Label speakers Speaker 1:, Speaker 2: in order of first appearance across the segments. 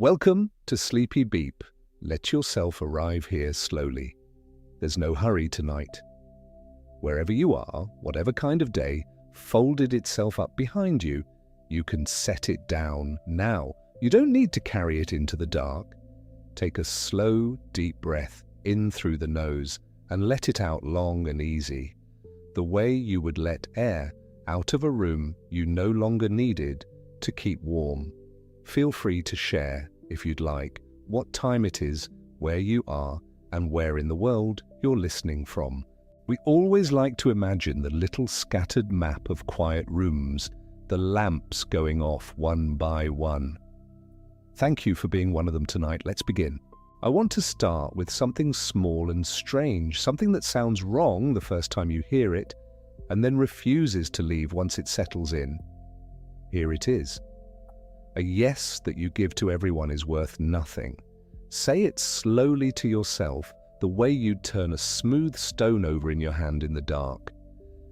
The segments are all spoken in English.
Speaker 1: Welcome to Sleepy Beep. Let yourself arrive here slowly. There's no hurry tonight. Wherever you are, whatever kind of day folded itself up behind you, you can set it down now. You don't need to carry it into the dark. Take a slow, deep breath in through the nose and let it out long and easy, the way you would let air out of a room you no longer needed to keep warm. Feel free to share, if you'd like, what time it is, where you are, and where in the world you're listening from. We always like to imagine the little scattered map of quiet rooms, the lamps going off one by one. Thank you for being one of them tonight. Let's begin. I want to start with something small and strange, something that sounds wrong the first time you hear it, and then refuses to leave once it settles in. Here it is. A yes that you give to everyone is worth nothing. Say it slowly to yourself, the way you'd turn a smooth stone over in your hand in the dark.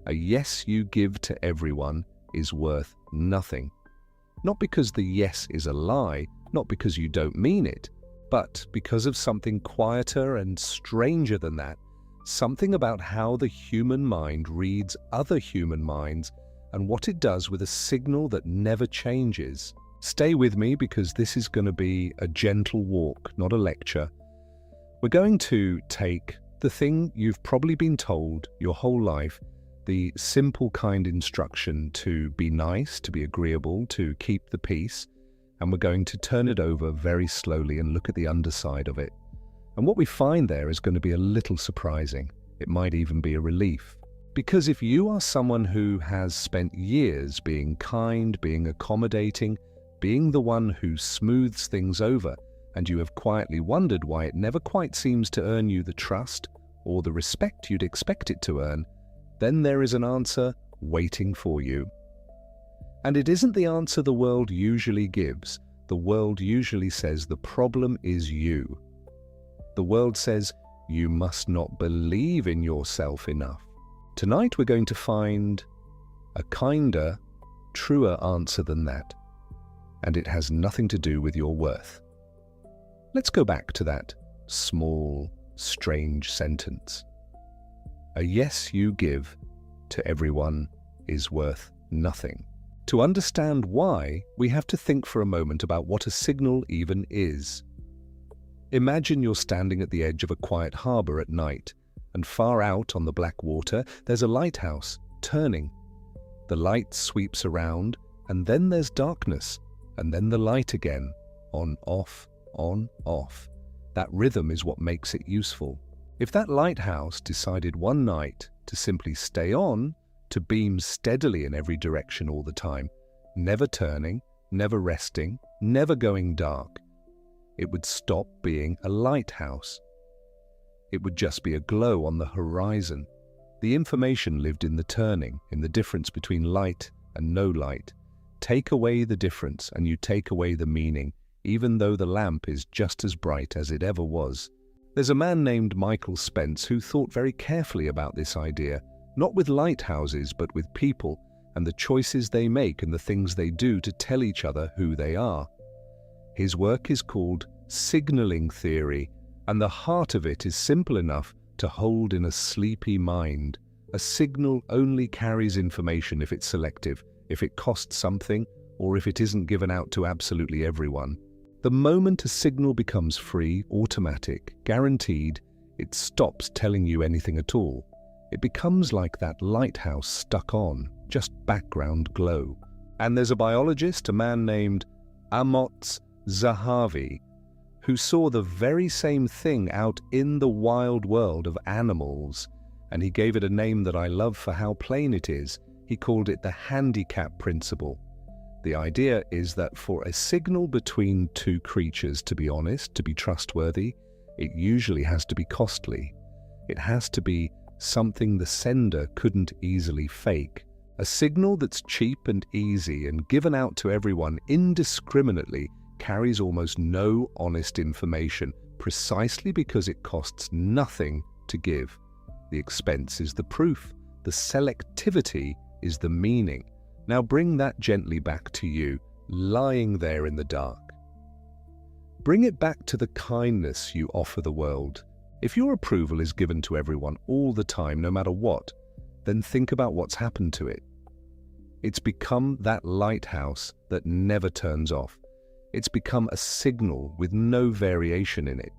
Speaker 1: A yes you give to everyone is worth nothing. Not because the yes is a lie, not because you don't mean it, but because of something quieter and stranger than that, something about how the human mind reads other human minds and what it does with a signal that never changes. Stay with me because this is going to be a gentle walk, not a lecture. We're going to take the thing you've probably been told your whole life, the simple kind instruction to be nice, to be agreeable, to keep the peace, and we're going to turn it over very slowly and look at the underside of it. And what we find there is going to be a little surprising. It might even be a relief. Because if you are someone who has spent years being kind, being accommodating, being the one who smooths things over, and you have quietly wondered why it never quite seems to earn you the trust or the respect you'd expect it to earn, then there is an answer waiting for you. And it isn't the answer the world usually gives. The world usually says the problem is you. The world says you must not believe in yourself enough. Tonight we're going to find a kinder, truer answer than that. And it has nothing to do with your worth. Let's go back to that small, strange sentence. A yes you give to everyone is worth nothing. To understand why, we have to think for a moment about what a signal even is. Imagine you're standing at the edge of a quiet harbor at night, and far out on the black water, there's a lighthouse turning. The light sweeps around, and then there's darkness. And then the light again, on, off, on, off. That rhythm is what makes it useful. If that lighthouse decided one night to simply stay on, to beam steadily in every direction all the time, never turning, never resting, never going dark, it would stop being a lighthouse. It would just be a glow on the horizon. The information lived in the turning, in the difference between light and no light. Take away the difference and you take away the meaning, even though the lamp is just as bright as it ever was. There's a man named Michael Spence who thought very carefully about this idea, not with lighthouses, but with people and the choices they make and the things they do to tell each other who they are. His work is called signaling theory, and the heart of it is simple enough to hold in a sleepy mind. A signal only carries information if it's selective, if it costs something, or if it isn't given out to absolutely everyone. The moment a signal becomes free, automatic, guaranteed, it stops telling you anything at all. It becomes like that lighthouse stuck on, just background glow. And there's a biologist, a man named Amotz Zahavi, who saw the very same thing out in the wild world of animals, and he gave it a name that I love for how plain it is. He called it the handicap principle. The idea is that for a signal between two creatures to be honest, to be trustworthy, it usually has to be costly. It has to be something the sender couldn't easily fake. A signal that's cheap and easy and given out to everyone indiscriminately carries almost no honest information, precisely because it costs nothing to give. The expense is the proof. The selectivity is the meaning. Now bring that gently back to you, lying there in the dark. Bring it back to the kindness you offer the world. If your approval is given to everyone all the time, no matter what, then think about what's happened to it. It's become that lighthouse that never turns off. It's become a signal with no variation in it.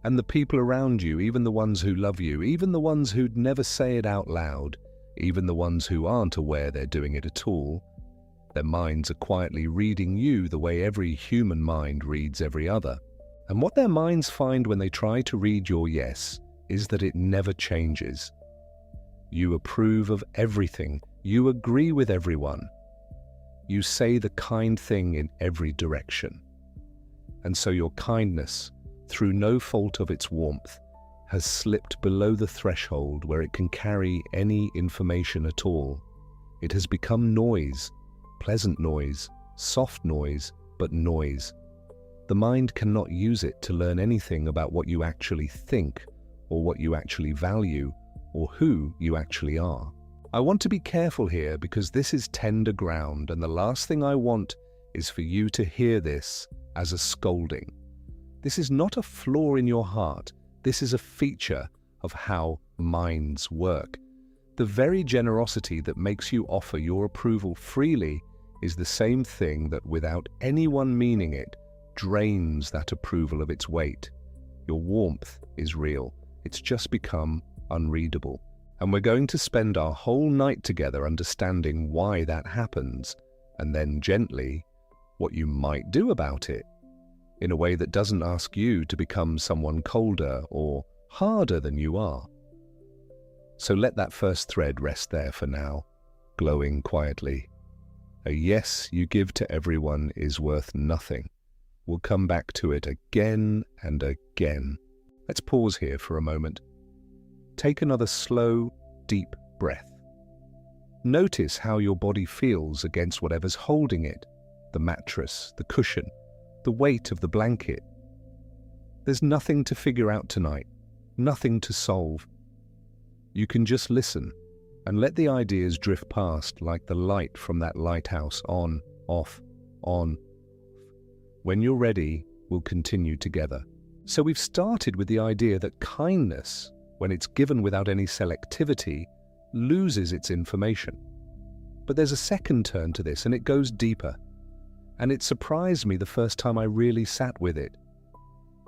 Speaker 1: And the people around you, even the ones who love you, even the ones who'd never say it out loud, even the ones who aren't aware they're doing it at all, their minds are quietly reading you the way every human mind reads every other. And what their minds find when they try to read your yes is that it never changes. You approve of everything. You agree with everyone. You say the kind thing in every direction. And so your kindness, through no fault of its warmth, has slipped below the threshold where it can carry any information at all. It has become noise, pleasant noise, soft noise, but noise. The mind cannot use it to learn anything about what you actually think, or what you actually value, or who you actually are. I want to be careful here because this is tender ground, and the last thing I want is for you to hear this as a scolding. This is not a flaw in your heart. This is a feature of how minds work. The very generosity that makes you offer your approval freely is the same thing that, without anyone meaning it, drains that approval of its weight. Your warmth is real. It's just become unreadable. And we're going to spend our whole night together understanding why that happens, and then gently what you might do about it, in a way that doesn't ask you to become someone colder or harder than you are. So let that first thread rest there for now, glowing quietly. A yes you give to everyone is worth nothing. We'll come back to it again and again. Let's pause here for a moment. Take another slow, deep breath. Notice how your body feels against whatever's holding it, the mattress, the cushion, the weight of the blanket. There's nothing to figure out tonight, nothing to solve. You can just listen and let the ideas drift past like the light from that lighthouse, on, off, on. When you're ready, we'll continue together. So we've started with the idea that kindness, when it's given without any selectivity, loses its information. But there's a second turn to this, and it goes deeper. And it surprised me the first time I really sat with it.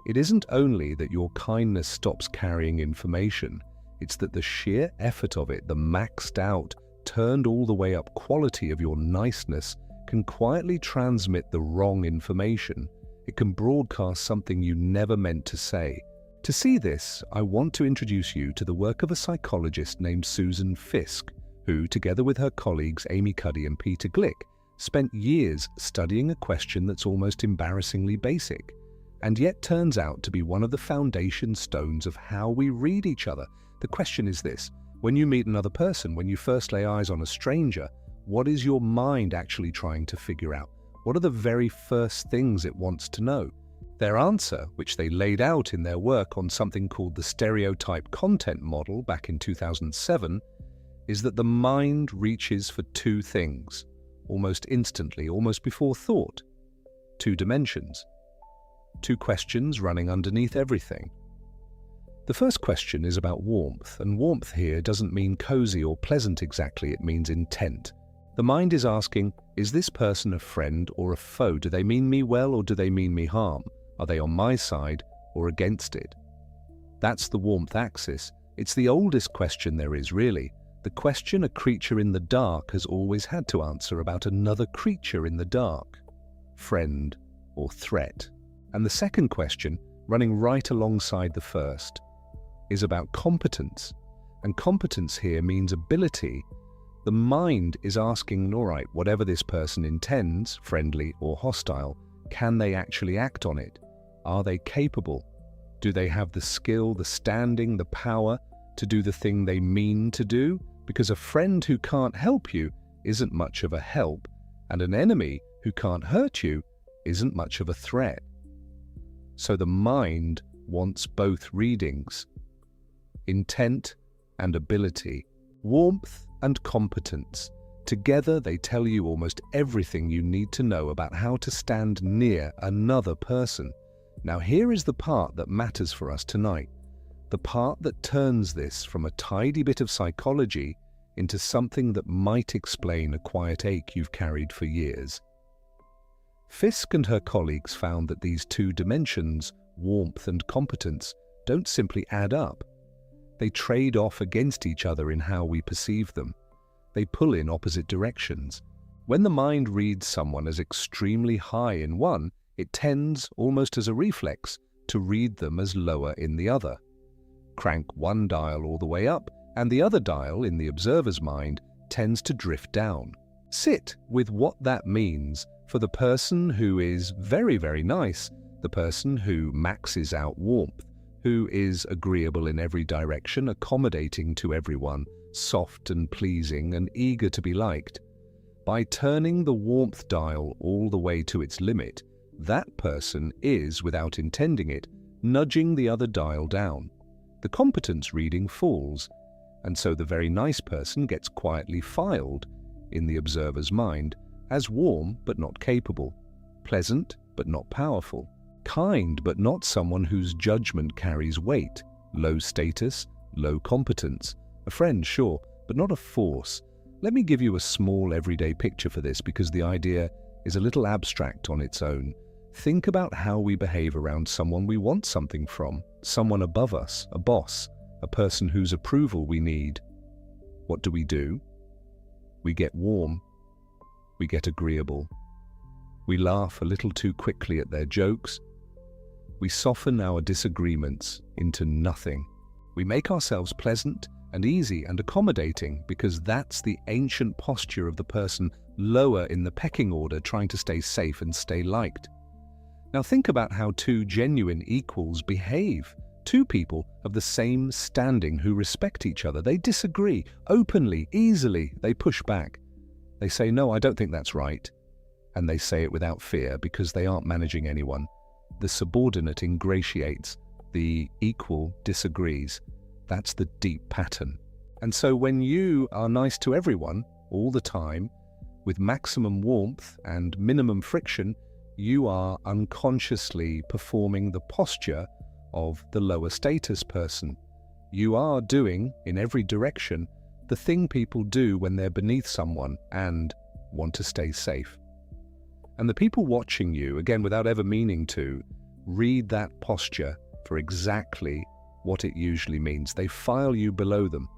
Speaker 1: It isn't only that your kindness stops carrying information, it's that the sheer effort of it, the maxed out, turned all the way up quality of your niceness, can quietly transmit the wrong information. It can broadcast something you never meant to say. To see this, I want to introduce you to the work of a psychologist named Susan Fiske, who, together with her colleagues Amy Cuddy and Peter Glick, spent years studying a question that's almost embarrassingly basic, and yet turns out to be one of the foundation stones of how we read each other. The question is this: when you meet another person, when you first lay eyes on a stranger, what is your mind actually trying to figure out? What are the very first things it wants to know? Their answer, which they laid out in their work on something called the Stereotype content model back in 2007, is that the mind reaches for two things, almost instantly, almost before thought. Two dimensions. Two questions running underneath everything. The first question is about warmth, and warmth here doesn't mean cozy or pleasant exactly, it means intent. The mind is asking, is this person a friend or a foe? Do they mean me well or do they mean me harm? Are they on my side or against it? That's the warmth axis. It's the oldest question there is, really. The question a creature in the dark has always had to answer about another creature in the dark. Friend or threat. And the second question, running right alongside the first, is about competence. And competence here means ability. The mind is asking, all right, whatever this person intends, friendly or hostile, can they actually act on it? Are they capable? Do they have the skill, the standing, the power to do the thing they mean to do? Because a friend who can't help you isn't much of a help, and an enemy who can't hurt you isn't much of a threat. So the mind wants both readings. Intent and ability, warmth and competence. Together they tell you almost everything you need to know about how to stand near another person. Now here is the part that matters for us tonight, the part that turns this from a tidy bit of psychology into something that might explain a quiet ache you've carried for years. Fiske and her colleagues found that these two dimensions, warmth and competence, don't simply add up. They trade off against each other in how we perceive them. They pull in opposite directions. When the mind reads someone as extremely high in one, it tends, almost as a reflex, to read them as lower in the other. Crank one dial all the way up, and the other dial, in the observer's mind, tends to drift down. Sit with what that means for the person who is very, very nice, the person who maxes out warmth, who is agreeable in every direction, accommodating to everyone, soft and pleasing and eager to be liked. By turning the warmth dial all the way to its limit, that person is, without intending it, nudging the other dial down. The competence reading falls, and so the very nice person gets quietly filed, in the observer's mind, as warm but not capable, pleasant but not powerful, kind but not someone whose judgment carries weight, low status, low competence, a friend, sure, but not a force. Let me give you a small everyday picture for this because the idea is a little abstract on its own. Think about how we behave around someone we want something from, someone above us, a boss, a person whose approval we need. What do? We get warm. We get agreeable. We laugh a little too quickly at their jokes. We soften our disagreements into nothing. We make ourselves pleasant and easy and accommodating because that's the ancient posture of the person lower in the pecking order trying to stay safe and stay liked. Now think about how two genuine equals behave. Two people of the same standing who respect each other. They disagree openly, easily. They push back. They say, no, I don't think that's right. And they say it without fear because they aren't managing anyone. The subordinate ingratiates. The equal disagrees. That's the deep pattern. And so when you are nice to everyone all the time, with maximum warmth and minimum friction, you are unconsciously performing the posture of the lower status person. You are doing, in every direction, the thing people do when they're beneath someone and want to stay safe. And the people watching you, again without ever meaning to, read that posture for exactly what it usually means. They file you below them.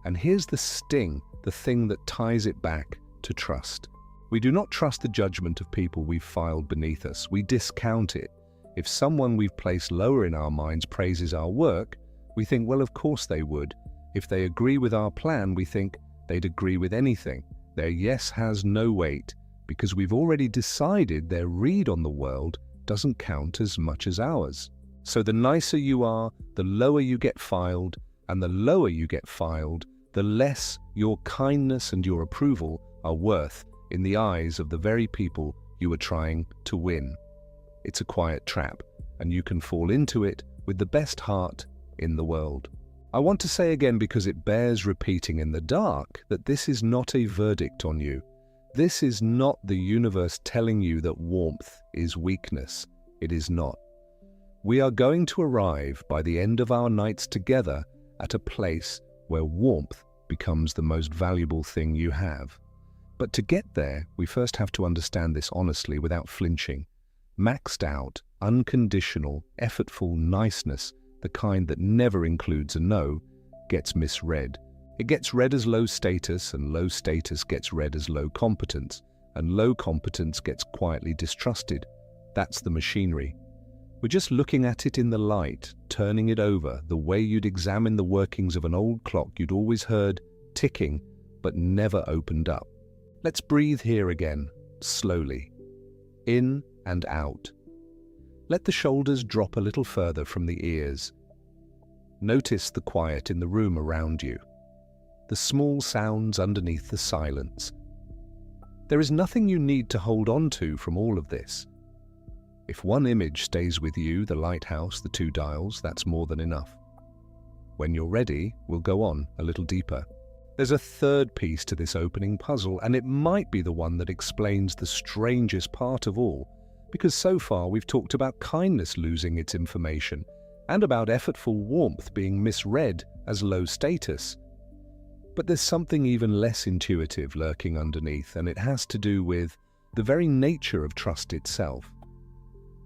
Speaker 1: And here's the sting, the thing that ties it back to trust. We do not trust the judgment of people we've filed beneath us. We discount it. If someone we've placed lower in our minds praises our work, we think, well, of course they would. If they agree with our plan, we think they'd agree with anything. Their yes has no weight because we've already decided their read on the world doesn't count as much as ours. So the nicer you are, the lower you get filed, and the lower you get filed, the less your kindness and your approval are worth in the eyes of the very people you are trying to win. It's a quiet trap, and you can fall into it with the best heart in the world. I want to say again, because it bears repeating in the dark, that this is not a verdict on you. This is not the universe telling you that warmth is weakness. It is not. We are going to arrive by the end of our nights together at a place where warmth becomes the most valuable thing you have. But to get there, we first have to understand this honestly without flinching. Maxed out, unconditional, effortful niceness, the kind that never includes a no, gets misread. It gets read as low status, and low status gets read as low competence, and low competence gets quietly distrusted. That's the machinery. We're just looking at it in the light, turning it over, the way you'd examine the workings of an old clock you'd always heard ticking, but never opened up. Let's breathe here again, slowly. In and out. Let the shoulders drop a little further from the ears. Notice the quiet in the room around you, the small sounds underneath the silence. There is nothing you need to hold on to from all of this. If one image stays with you, the lighthouse, the 2 dials, that's more than enough. When you're ready, we'll go on a little deeper. There's a third piece to this opening puzzle, and it might be the one that explains the strangest part of all, Because so far we've talked about kindness losing its information and about effortful warmth being misread as low status. But there's something even less intuitive lurking underneath, and it has to do with the very nature of trust itself.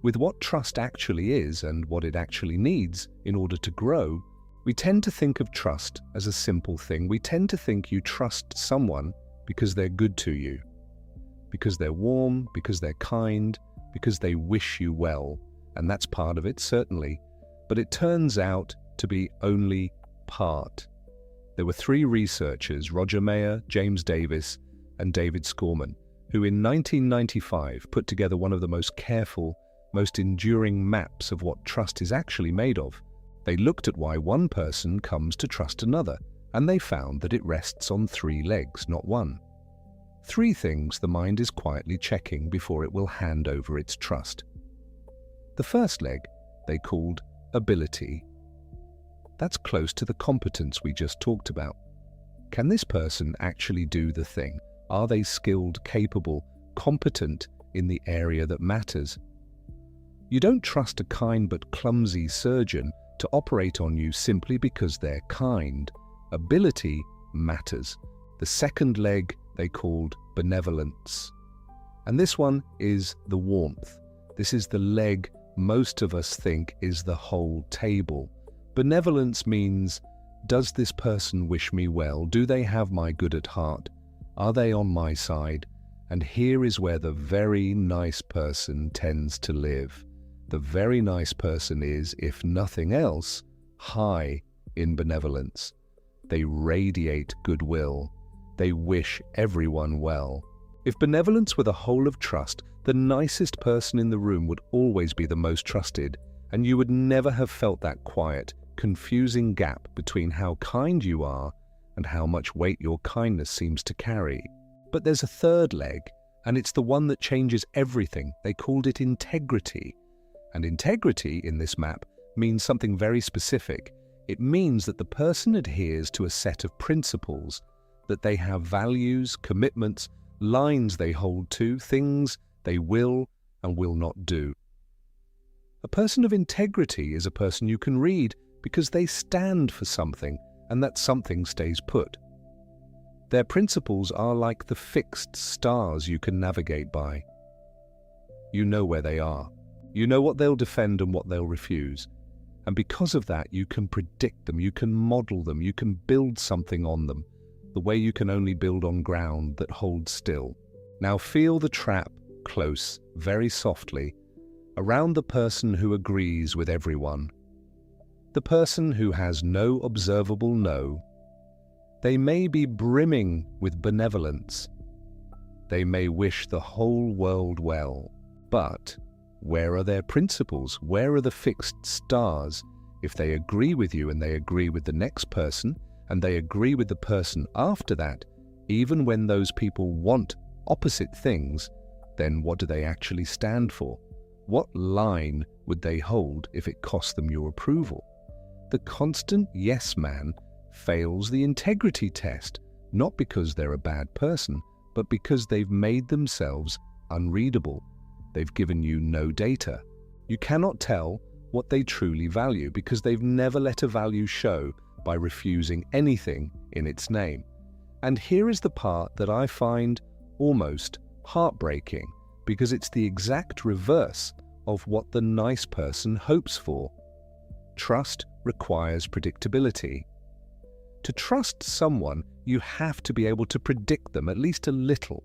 Speaker 1: With what trust actually is and what it actually needs in order to grow, we tend to think of trust as a simple thing. We tend to think you trust someone because they're good to you, because they're warm, because they're kind, because they wish you well, and that's part of it, certainly. But it turns out to be only part. There were 3 researchers, Roger Mayer, James Davis, and David Scorman, who in 1995 put together one of the most careful, most enduring maps of what trust is actually made of. They looked at why one person comes to trust another, and they found that it rests on 3 legs, not 1. 3 things the mind is quietly checking before it will hand over its trust. The first leg they called ability. That's close to the competence we just talked about. Can this person actually do the thing? Are they skilled, capable, competent in the area that matters? You don't trust a kind but clumsy surgeon to operate on you simply because they're kind. Ability matters. The second leg they called benevolence. And this one is the warmth. This is the leg most of us think is the whole table. Benevolence means, does this person wish me well? Do they have my good at heart? Are they on my side? And here is where the very nice person tends to live. The very nice person is, if nothing else, high in benevolence. They radiate goodwill. They wish everyone well. If benevolence were the whole of trust, the nicest person in the room would always be the most trusted, and you would never have felt that quiet, confusing gap between how kind you are and how much weight your kindness seems to carry. But there's a third leg, and it's the one that changes everything. They called it integrity. And integrity in this map means something very specific. It means that the person adheres to a set of principles, that they have values, commitments, lines they hold to, things they will and will not do. A person of integrity is a person you can read because they stand for something, and that something stays put. Their principles are like the fixed stars you can navigate by. You know where they are. You know what they'll defend and what they'll refuse. And because of that, you can predict them, you can model them, you can build something on them, the way you can only build on ground that holds still. Now feel the trap close, very softly, around the person who agrees with everyone. The person who has no observable no. They may be brimming with benevolence. They may wish the whole world well. But where are their principles? Where are the fixed stars? If they agree with you and they agree with the next person, and they agree with the person after that, even when those people want opposite things, then what do they actually stand for? What line would they hold if it cost them your approval? The constant yes man fails the integrity test, not because they're a bad person, but because they've made themselves unreadable. They've given you no data. You cannot tell what they truly value because they've never let a value show by refusing anything in its name. And here is the part that I find almost heartbreaking, because it's the exact reverse of what the nice person hopes for. Trust requires predictability. To trust someone, you have to be able to predict them at least a little.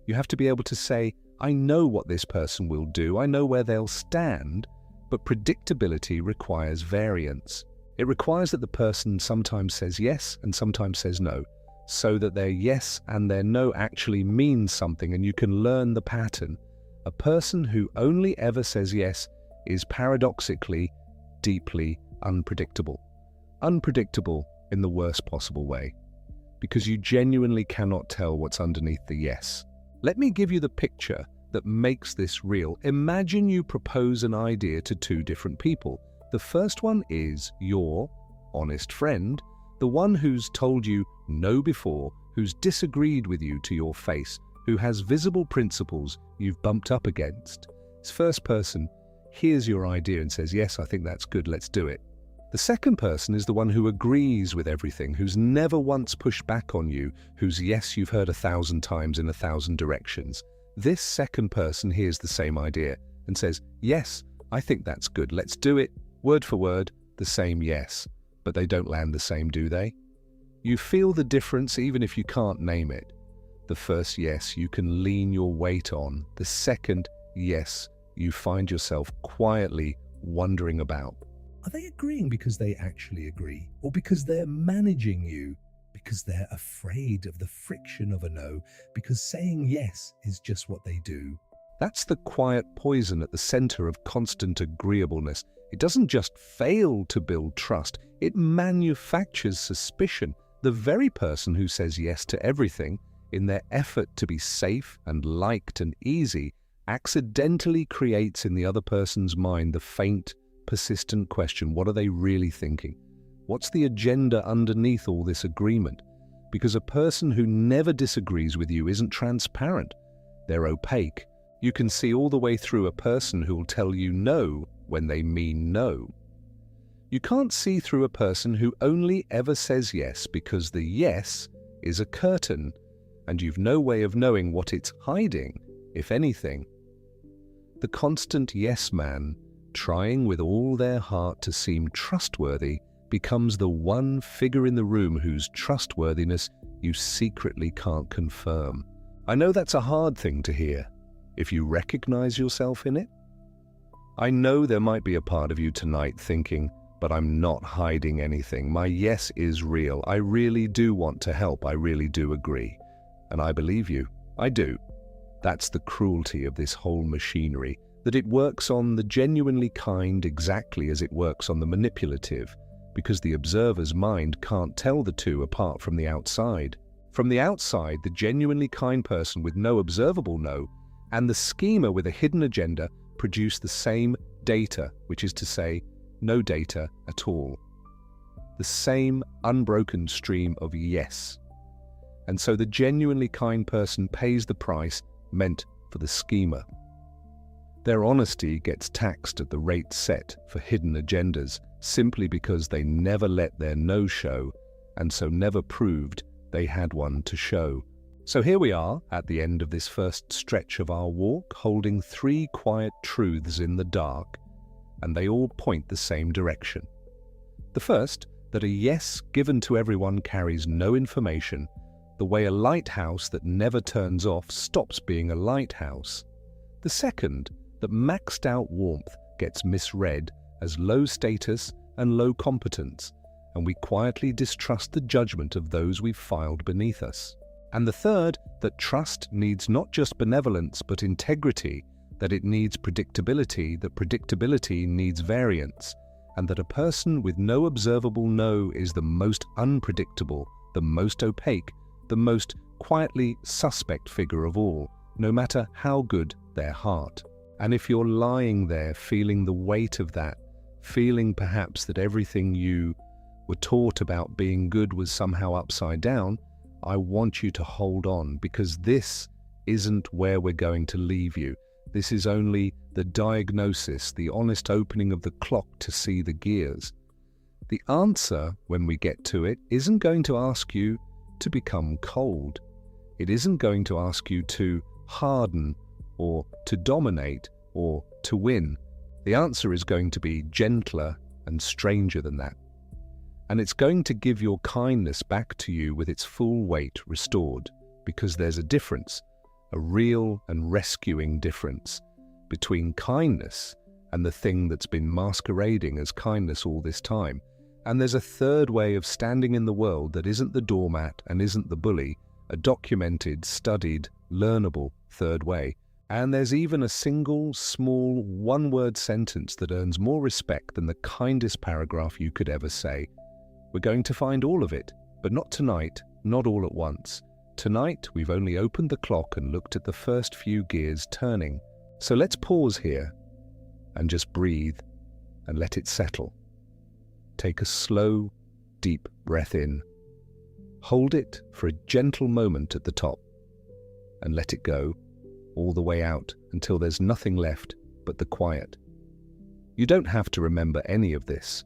Speaker 1: You have to be able to say, I know what this person will do, I know where they'll stand, but predictability requires variance. It requires that the person sometimes says yes and sometimes says no, so that their yes and their no actually means something and you can learn the pattern. A person who only ever says yes is paradoxically deeply unpredictable. Unpredictable in the worst possible way, because you genuinely cannot tell what's underneath the yes. Let me give you the picture that makes this real. Imagine you propose an idea to 2 different people. The first one is your honest friend, the one who's told you no before, who's disagreed with you to your face, who has visible principles you've bumped up against. This first person hears your idea and says, yes, I think that's good, let's do it. The second person is the one who agrees with everything, who's never once pushed back on you, whose yes you've heard 1,000 times in 1,000 directions. This second person hears the same idea and says, yes, I think that's good, let's do it, word for word, the same yes. But they don't land the same, do they? You feel the difference even if you can't name it. The first yes you can lean your weight on. The second yes you find yourself quietly wondering about. Are they agreeing because they actually agree? Or because they're managing you? Because they're afraid of the friction of a no? Because saying yes is just what they do? That's the quiet poison at the center of constant agreeableness. It doesn't just fail to build trust, it manufactures suspicion. The very person who says yes to everything, in their effort to be safe and liked and easy, accidentally creates in the other person's mind the faint, persistent question, what are they really thinking? What's the agenda underneath all this agreement? Because a person who never disagrees with you isn't transparent. They're opaque. You can see all the way through a person who will tell you no when they mean no. You can't see through a person who only ever says yes because the yes is a curtain, and you've no way of knowing what it's hiding, if anything. The constant yes man, trying with all their heart to seem trustworthy, becomes the one figure in the room whose trustworthiness you secretly can't confirm. I know that's a hard thing to hear. If you recognize yourself in it, I know there might be a part of you tonight thinking, but I'm not hiding anything. My yes is real. I really do want to help. I really do agree. And I believe you. I do. That's the cruelty of this whole machinery, that it works on the genuinely kind exactly as it works on the manipulative, because the observer's mind can't tell the two apart from the outside. From the outside, the genuinely kind person with no observable no and the schemer with a hidden agenda produce the same data, which is to say, no data at all. The same unbroken stream of yes. And so the genuinely kind person pays the price meant for the schemer. Their honesty gets taxed at the rate set for hidden agendas simply because they never let their no show and so never proved they had one to show. So here we are at the end of this first stretch of our walk, holding 3 quiet truths in the dark, and they all point the same direction. The first, that a yes given to everyone carries no information, the way a lighthouse that never turns off stops being a lighthouse. The second, that maxed out warmth gets misread as low status and low competence, and we quietly distrust the judgment of those we've filed beneath us. And the third, that trust needs not just benevolence but integrity, that it needs predictability, that predictability needs variance, and that a person with no observable no is the most unpredictable, the most opaque, the most quietly suspect figure of all, no matter how good their heart. And if you're lying there feeling the weight of that, feeling perhaps that everything you were taught about being good was somehow upside down, I want you to hold on, because this isn't where we're going to leave you. This is only the diagnosis, the honest opening of the clock to see the gears. The answer, when we get to it, isn't going to ask you to become cold. It isn't going to ask you to harden or to dominate or to win. The answer is going to be gentler and stranger than that. And it's going to give your kindness back to you with its full weight restored, because there's a difference, a real and rescuing difference, between kindness and the thing that's been masquerading as kindness all this time. And there's a third way of standing in the world that isn't the doormat and isn't the bully, a documented, studied, learnable third way. And there's even a single, small, one-word sentence that earns more respect than the kindest paragraph you could ever say. We're going to find all of it, but not tonight, not all at once. Tonight, we've only opened the clock and looked at the first few gears turning. So let's pause here and just breathe and let it settle. Take a slow, deep breath in. Hold it for a gentle moment at the top and let it go all the way out until there's nothing left but the quiet. You don't have to remember any of this.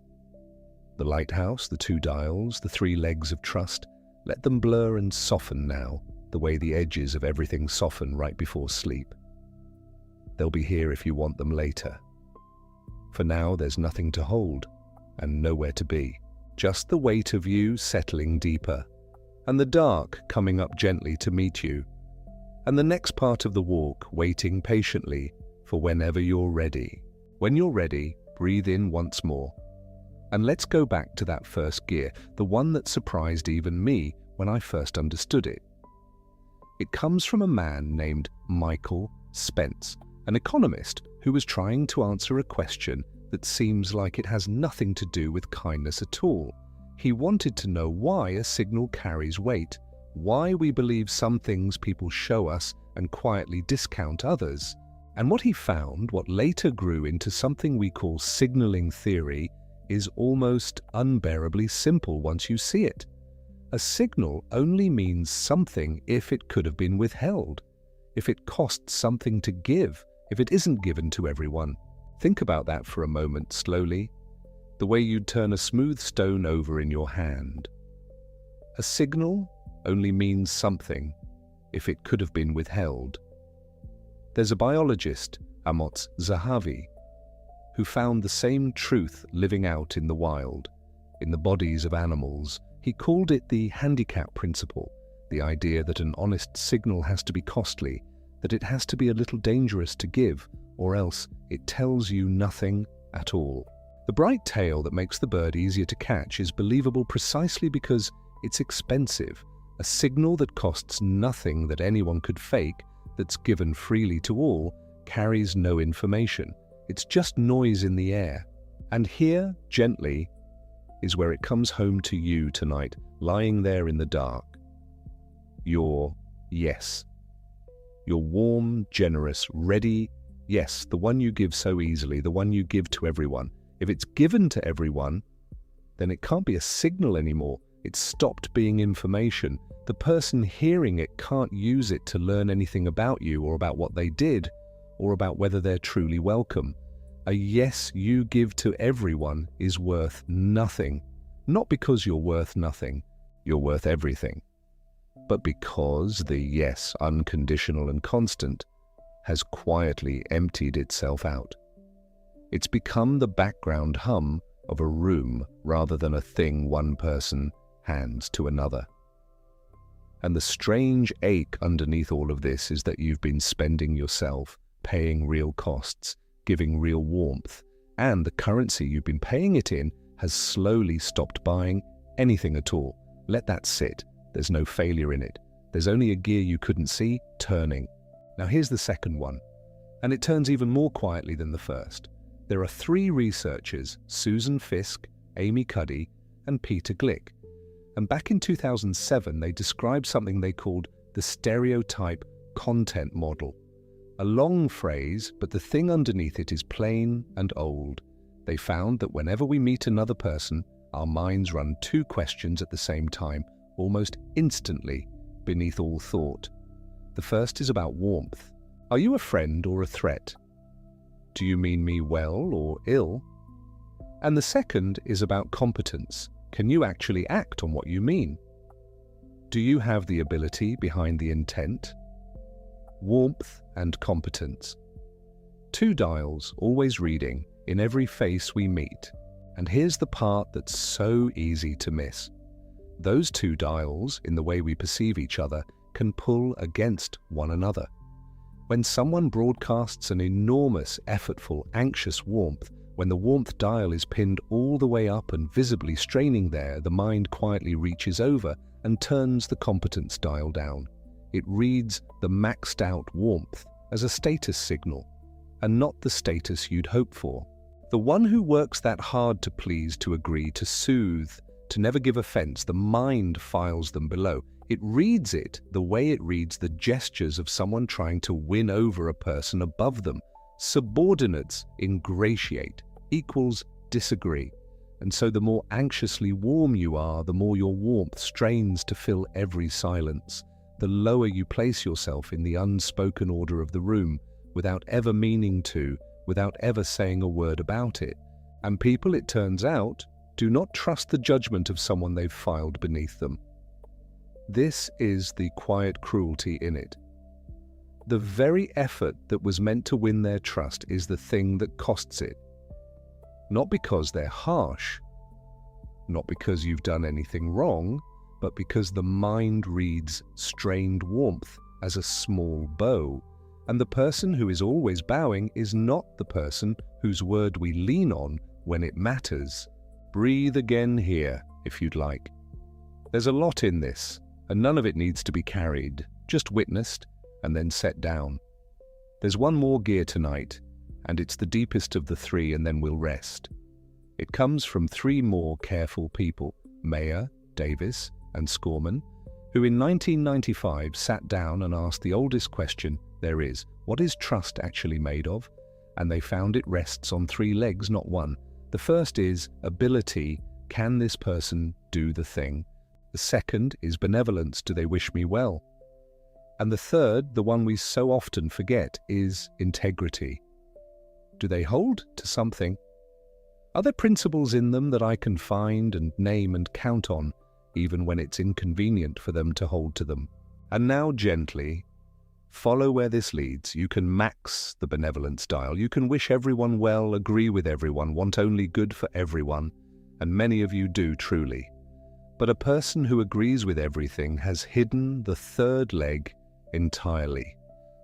Speaker 1: The lighthouse, the 2 dials, the 3 legs of trust, let them blur and soften now, the way the edges of everything soften right before sleep. They'll be here if you want them later. For now, there's nothing to hold and nowhere to be. Just the weight of you settling deeper, and the dark coming up gently to meet you, and the next part of the walk waiting patiently for whenever you're ready. When you're ready, breathe in once more. And let's go back to that first gear, the one that surprised even me when I first understood it. It comes from a man named Michael Spence, an economist who was trying to answer a question that seems like it has nothing to do with kindness at all. He wanted to know why a signal carries weight, why we believe some things people show us and quietly discount others. And what he found, what later grew into something we call signaling theory, is almost unbearably simple once you see it. A signal only means something if it could have been withheld, if it costs something to give, if it isn't given to everyone. Think about that for a moment slowly, the way you'd turn a smooth stone over in your hand. A signal only means something if it could have been withheld. There's a biologist, Amotz Zahavi, who found the same truth living out in the wild, in the bodies of animals. He called it the handicap principle, the idea that an honest signal has to be costly, that it has to be a little dangerous to give, or else it tells you nothing at all. The bright tail that makes the bird easier to catch is believable precisely because it's expensive, a signal that costs nothing that anyone could fake, that's given freely to all, carries no information. It's just noise in the air. And here, gently, is where it comes home to you tonight, lying there in the dark. Your yes. Your warm, generous, ready yes, the one you give so easily, the one you give to everyone. If it's given to everyone, then it can't be a signal anymore. It's stopped being information. The person hearing it can't use it to learn anything about you or about what they did or about whether they're truly welcome. A yes you give to everyone is worth nothing. Not because you're worth nothing, you're worth everything. But because the yes, unconditional and constant, has quietly emptied itself out. It's become the background hum of a room rather than a thing one person hands to another. And the strange ache underneath all of this is that you've been spending yourself, paying real costs, giving real warmth, and the currency you've been paying it in has slowly stopped buying anything at all. Let that sit. There's no failure in it. There's only a gear you couldn't see, turning. Now here's the second one, and it turns even more quietly than the first. There are 3 researchers, Susan Fiske, Amy Cuddy, and Peter Glick. And back in 2007, they described something they called the Stereotype content model. A long phrase, but the thing underneath it is plain and old. They found that whenever we meet another person, our minds run 2 questions at the same time, almost instantly, beneath all thought. The first is about warmth. Are you a friend or a threat? Do you mean me well or ill? And the second is about competence. Can you actually act on what you mean? Do you have the ability behind the intent? Warmth and competence. 2 dials, always reading, in every face we meet. And here's the part that's so easy to miss. Those 2 dials, in the way we perceive each other, can pull against one another. When someone broadcasts an enormous, effortful, anxious warmth, when the warmth dial is pinned all the way up and visibly straining there, the mind quietly reaches over and turns the competence dial down. It reads the maxed out warmth as a status signal, and not the status you'd hope for. The one who works that hard to please, to agree, to soothe, to never give offense, the mind files them below. It reads it the way it reads the gestures of someone trying to win over a person above them. Subordinates ingratiate equals disagree. And so the more anxiously warm you are, the more your warmth strains to fill every silence. The lower you place yourself in the unspoken order of the room, without ever meaning to, without ever saying a word about it, and people, it turns out, do not trust the judgment of someone they've filed beneath them. This is the quiet cruelty in it. The very effort that was meant to win their trust is the thing that costs it. Not because they're harsh, not because you've done anything wrong, but because the mind reads strained warmth as a small bow, and the person who is always bowing is not the person whose word we lean on when it matters. Breathe again here, if you'd like. There's a lot in this, and none of it needs to be carried, just witnessed and then set down. There's one more gear tonight, and it's the deepest of the three, and then we'll rest. It comes from three more careful people, Mayer, Davis, and Scorman, who in 1995 sat down and asked the oldest question there is, what is trust actually made of? And they found it rests on three legs, not one. The first is ability, can this person do the thing? The second is benevolence, do they wish me well? And the third, the one we so often forget, is integrity. Do they hold to something? Are there principles in them that I can find and name and count on, even when it's inconvenient for them to hold to them? And now gently, follow where this leads. You can max the benevolence dial. You can wish everyone well, agree with everyone, want only good for everyone, and many of you do truly. But a person who agrees with everything has hidden the third leg entirely.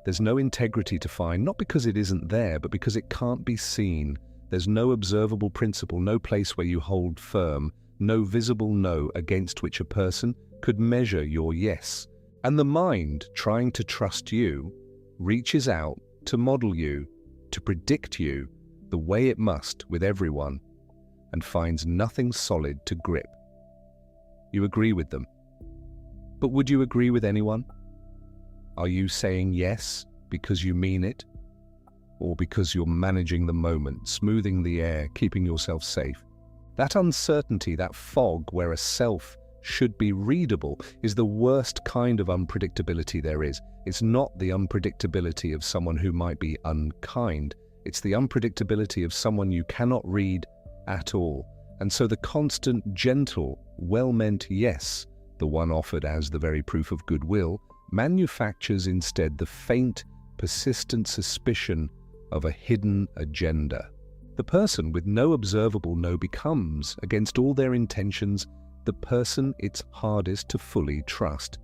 Speaker 1: There's no integrity to find, not because it isn't there, but because it can't be seen. There's no observable principle, no place where you hold firm, no visible no against which a person could measure your yes. And the mind, trying to trust you, reaches out to model you, to predict you the way it must with everyone, and finds nothing solid to grip. You agree with them. But would you agree with anyone? Are you saying yes because you mean it? Or because you're managing the moment, smoothing the air, keeping yourself safe? That uncertainty, that fog where a self should be readable, is the worst kind of unpredictability there is. It's not the unpredictability of someone who might be unkind. It's the unpredictability of someone you cannot read at all. And so the constant, gentle, well-meant yes, the one offered as the very proof of goodwill, manufactures instead the faint, persistent suspicion of a hidden agenda. The person with no observable no becomes, against all their intentions, the person it's hardest to fully trust.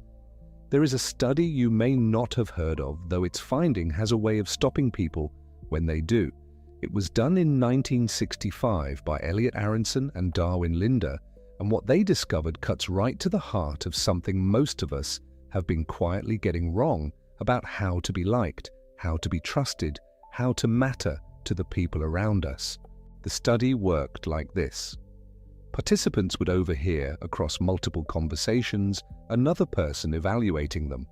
Speaker 1: There is a study you may not have heard of, though its finding has a way of stopping people when they do. It was done in 1965 by Elliot Aronson and Linder, and what they discovered cuts right to the heart of something most of us have been quietly getting wrong about how to be liked, how to be trusted, how to matter to the people around us. The study worked like this. Participants would overhear, across multiple conversations, another person evaluating them.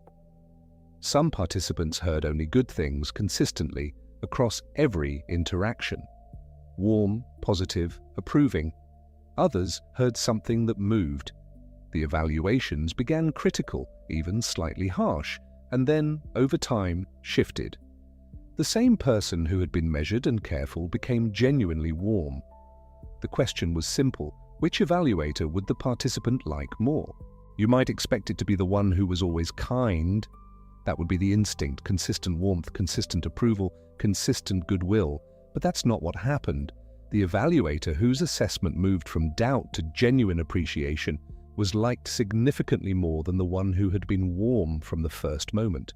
Speaker 1: Some participants heard only good things consistently across every interaction. Warm, positive, approving. Others heard something that moved. The evaluations began critical, even slightly harsh, and then, over time, shifted. The same person who had been measured and careful became genuinely warm. The question was simple. Which evaluator would the participant like more? You might expect it to be the one who was always kind. That would be the instinct, consistent warmth, consistent approval, consistent goodwill. But that's not what happened. The evaluator whose assessment moved from doubt to genuine appreciation was liked significantly more than the one who had been warm from the first moment.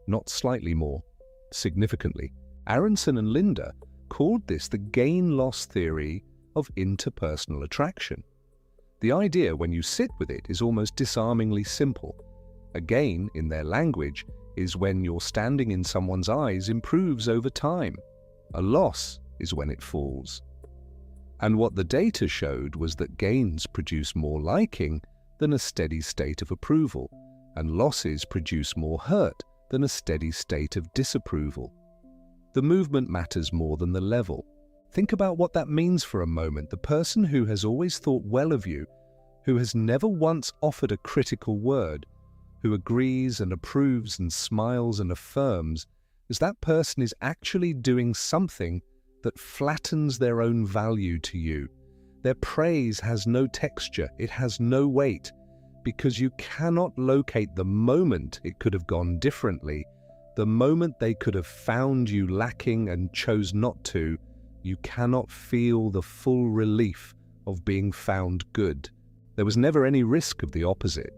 Speaker 1: Not slightly more, significantly. Aronson and Linder called this the gain-loss theory of interpersonal attraction. The idea, when you sit with it, is almost disarmingly simple. A gain, in their language, is when your standing in someone's eyes improves over time. A loss is when it falls. And what the data showed was that gains produce more liking than a steady state of approval, and losses produce more hurt than a steady state of disapproval. The movement matters more than the level. Think about what that means for a moment. The person who has always thought well of you, who has never once offered a critical word, who agrees and approves and smiles and affirms, as that person is actually doing something that flattens their own value to you. Their praise has no texture, it has no weight, because you cannot locate the moment it could have gone differently, the moment they could have found you lacking and chose not to. You cannot feel the full relief of being found good. There was never any risk of the opposite.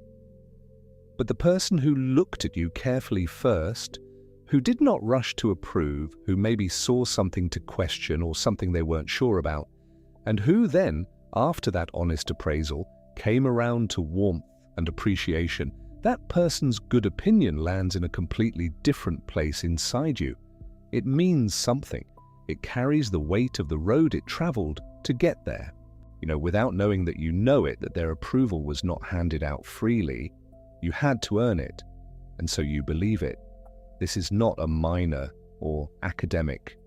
Speaker 1: But the person who looked at you carefully first, who did not rush to approve, who maybe saw something to question or something they weren't sure about, and who then, after that honest appraisal, came around to warmth and appreciation, that person's good opinion lands in a completely different place inside you. It means something. It carries the weight of the road it traveled to get there. Without knowing that you know it, that their approval was not handed out freely, you had to earn it, and so you believe it. This is not a minor or academic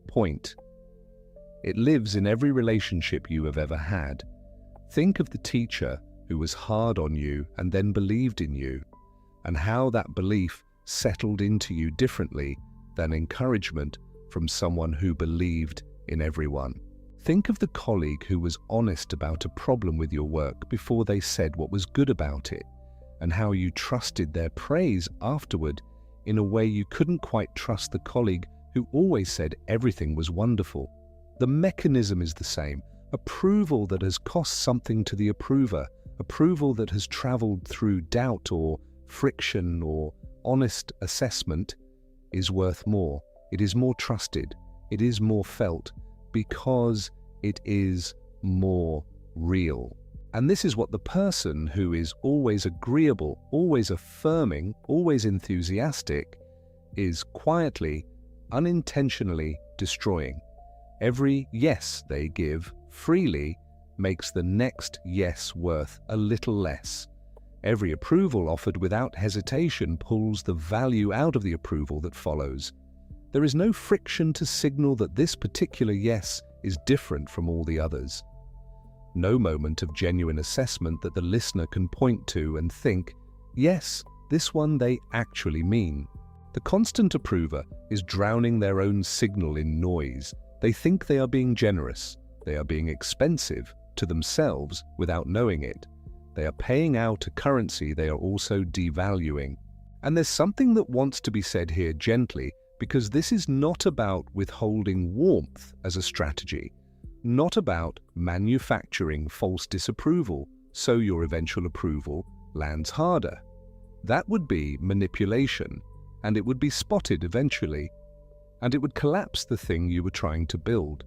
Speaker 1: point. It lives in every relationship you have ever had. Think of the teacher who was hard on you and then believed in you, and how that belief settled into you differently than encouragement from someone who believed in everyone. Think of the colleague who was honest about a problem with your work before they said what was good about it, and how you trusted their praise afterward in a way you couldn't quite trust the colleague who always said everything was wonderful. The mechanism is the same. Approval that has cost something to the approver, approval that has traveled through doubt or friction or honest assessment, is worth more. It is more trusted. It is more felt because it is more real. And this is what the person who is always agreeable, always affirming, always enthusiastic, is quietly, unintentionally destroying. Every yes they give freely makes the next yes worth a little less. Every approval offered without hesitation pulls the value out of the approval that follows. There is no friction to signal that this particular yes is different from all the others. No moment of genuine assessment that the listener can point to and think, yes, this one they actually mean. The constant approver is drowning their own signal in noise. They think they are being generous. They are being expensive to themselves without knowing it. They are paying out a currency they are also devaluing. And there's something that wants to be said here gently, because this is not about withholding warmth as a strategy, not about manufacturing false disapproval so your eventual approval lands harder. That would be manipulation, and it would be spotted eventually, and it would collapse the thing you were trying to build.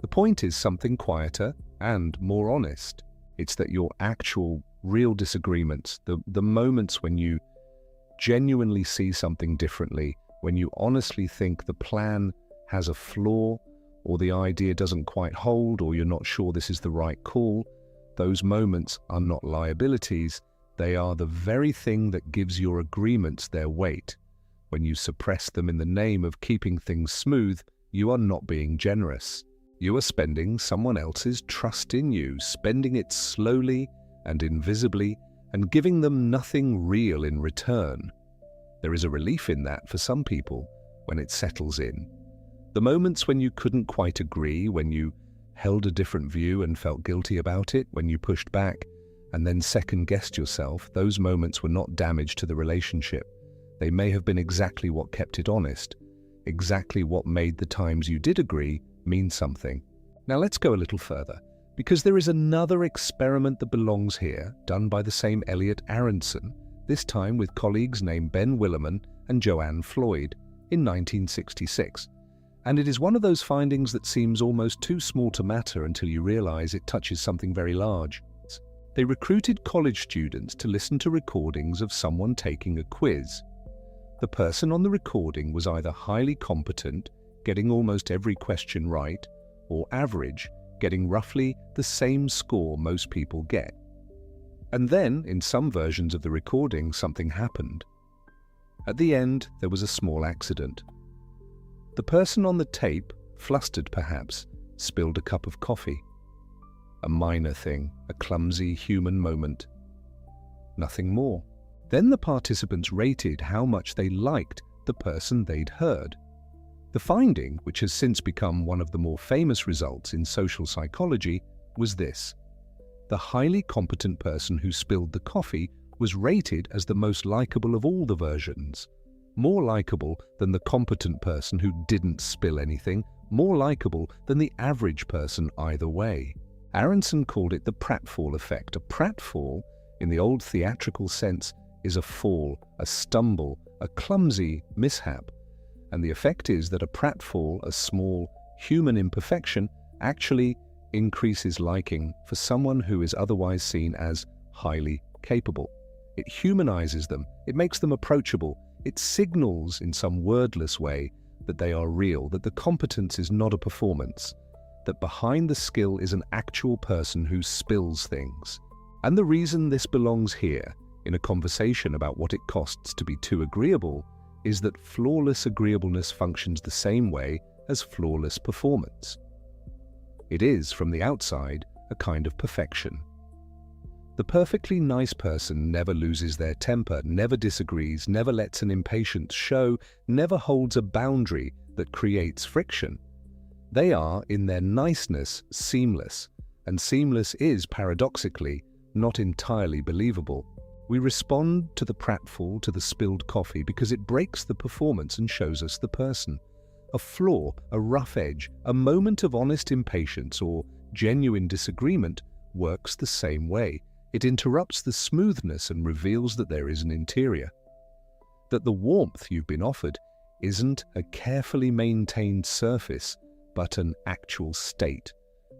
Speaker 1: The point is something quieter and more honest. It's that your actual, real disagreements, the moments when you genuinely see something differently, when you honestly think the plan has a flaw, or the idea doesn't quite hold, or you're not sure this is the right call, those moments are not liabilities. They are the very thing that gives your agreements their weight. When you suppress them in the name of keeping things smooth, you are not being generous. You are spending someone else's trust in you, spending it slowly and invisibly, and giving them nothing real in return. There is a relief in that for some people when it settles in. The moments when you couldn't quite agree, when you held a different view and felt guilty about it, when you pushed back and then second-guessed yourself, those moments were not damage to the relationship. They may have been exactly what kept it honest, exactly what made the times you did agree mean something. Now let's go a little further, because there is another experiment that belongs here, done by the same Elliot Aronson, this time with colleagues named Ben Williman and Joanne Floyd in 1966. And it is one of those findings that seems almost too small to matter until you realize it touches something very large. They recruited college students to listen to recordings of someone taking a quiz. The person on the recording was either highly competent, getting almost every question right, or average, getting roughly the same score most people get. And then, in some versions of the recording, something happened. At the end, there was a small accident. The person on the tape, flustered perhaps, spilled a cup of coffee. A minor thing, a clumsy human moment. Nothing more. Then the participants rated how much they liked the person they'd heard. The The finding, which has since become one of the more famous results in social psychology, was this. The highly competent person who spilled the coffee was rated as the most likable of all the versions. More likable than the competent person who didn't spill anything, more likable than the average person either way. Aronson called it the pratfall effect. A pratfall, in the old theatrical sense, is a fall, a stumble, a clumsy mishap. And the effect is that a pratfall, a small human imperfection, actually increases liking for someone who is otherwise seen as highly capable. It humanizes them, it makes them approachable, it signals in some wordless way that they are real, that the competence is not a performance, that behind the skill is an actual person who spills things. And the reason this belongs here, in a conversation about what it costs to be too agreeable, is that flawless agreeableness functions the same way as flawless performance. It is, from the outside, a kind of perfection. The perfectly nice person never loses their temper, never disagrees, never lets an impatience show, never holds a boundary that creates friction. They are, in their niceness, seamless, and seamless is, paradoxically, not entirely believable. We respond to the pratfall, to the spilled coffee, because it breaks the performance and shows us the person. A flaw, a rough edge, a moment of honest impatience or genuine disagreement works the same way. It interrupts the smoothness and reveals that there is an interior. That the warmth you've been offered isn't a carefully maintained surface, but an actual state,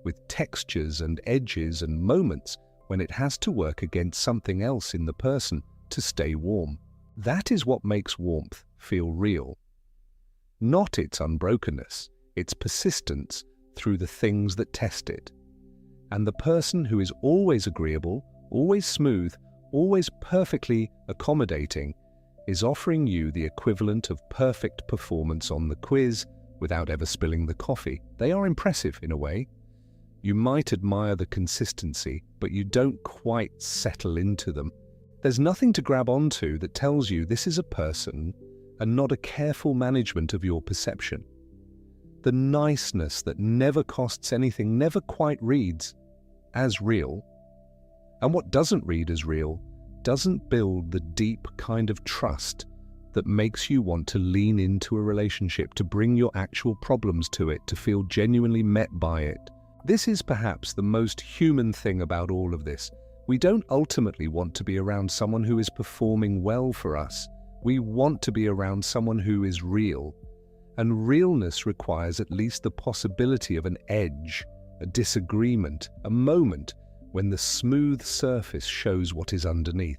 Speaker 1: with textures and edges and moments when it has to work against something else in the person to stay warm. That is what makes warmth feel real. Not its unbrokenness, its persistence through the things that test it. And the person who is always agreeable, always smooth, always perfectly accommodating, is offering you the equivalent of perfect performance on the quiz without ever spilling the coffee. They are impressive in a way. You might admire the consistency, but you don't quite settle into them. There's nothing to grab onto that tells you this is a person and not a careful management of your perception. The niceness that never costs anything never quite reads as real. And what doesn't read as real doesn't build the deep kind of trust that makes you want to lean into a relationship, to bring your actual problems to it, to feel genuinely met by it. This is perhaps the most human thing about all of this. We don't ultimately want to be around someone who is performing well for us. We want to be around someone who is real. And realness requires at least the possibility of an edge, a disagreement, a moment when the smooth surface shows what is underneath.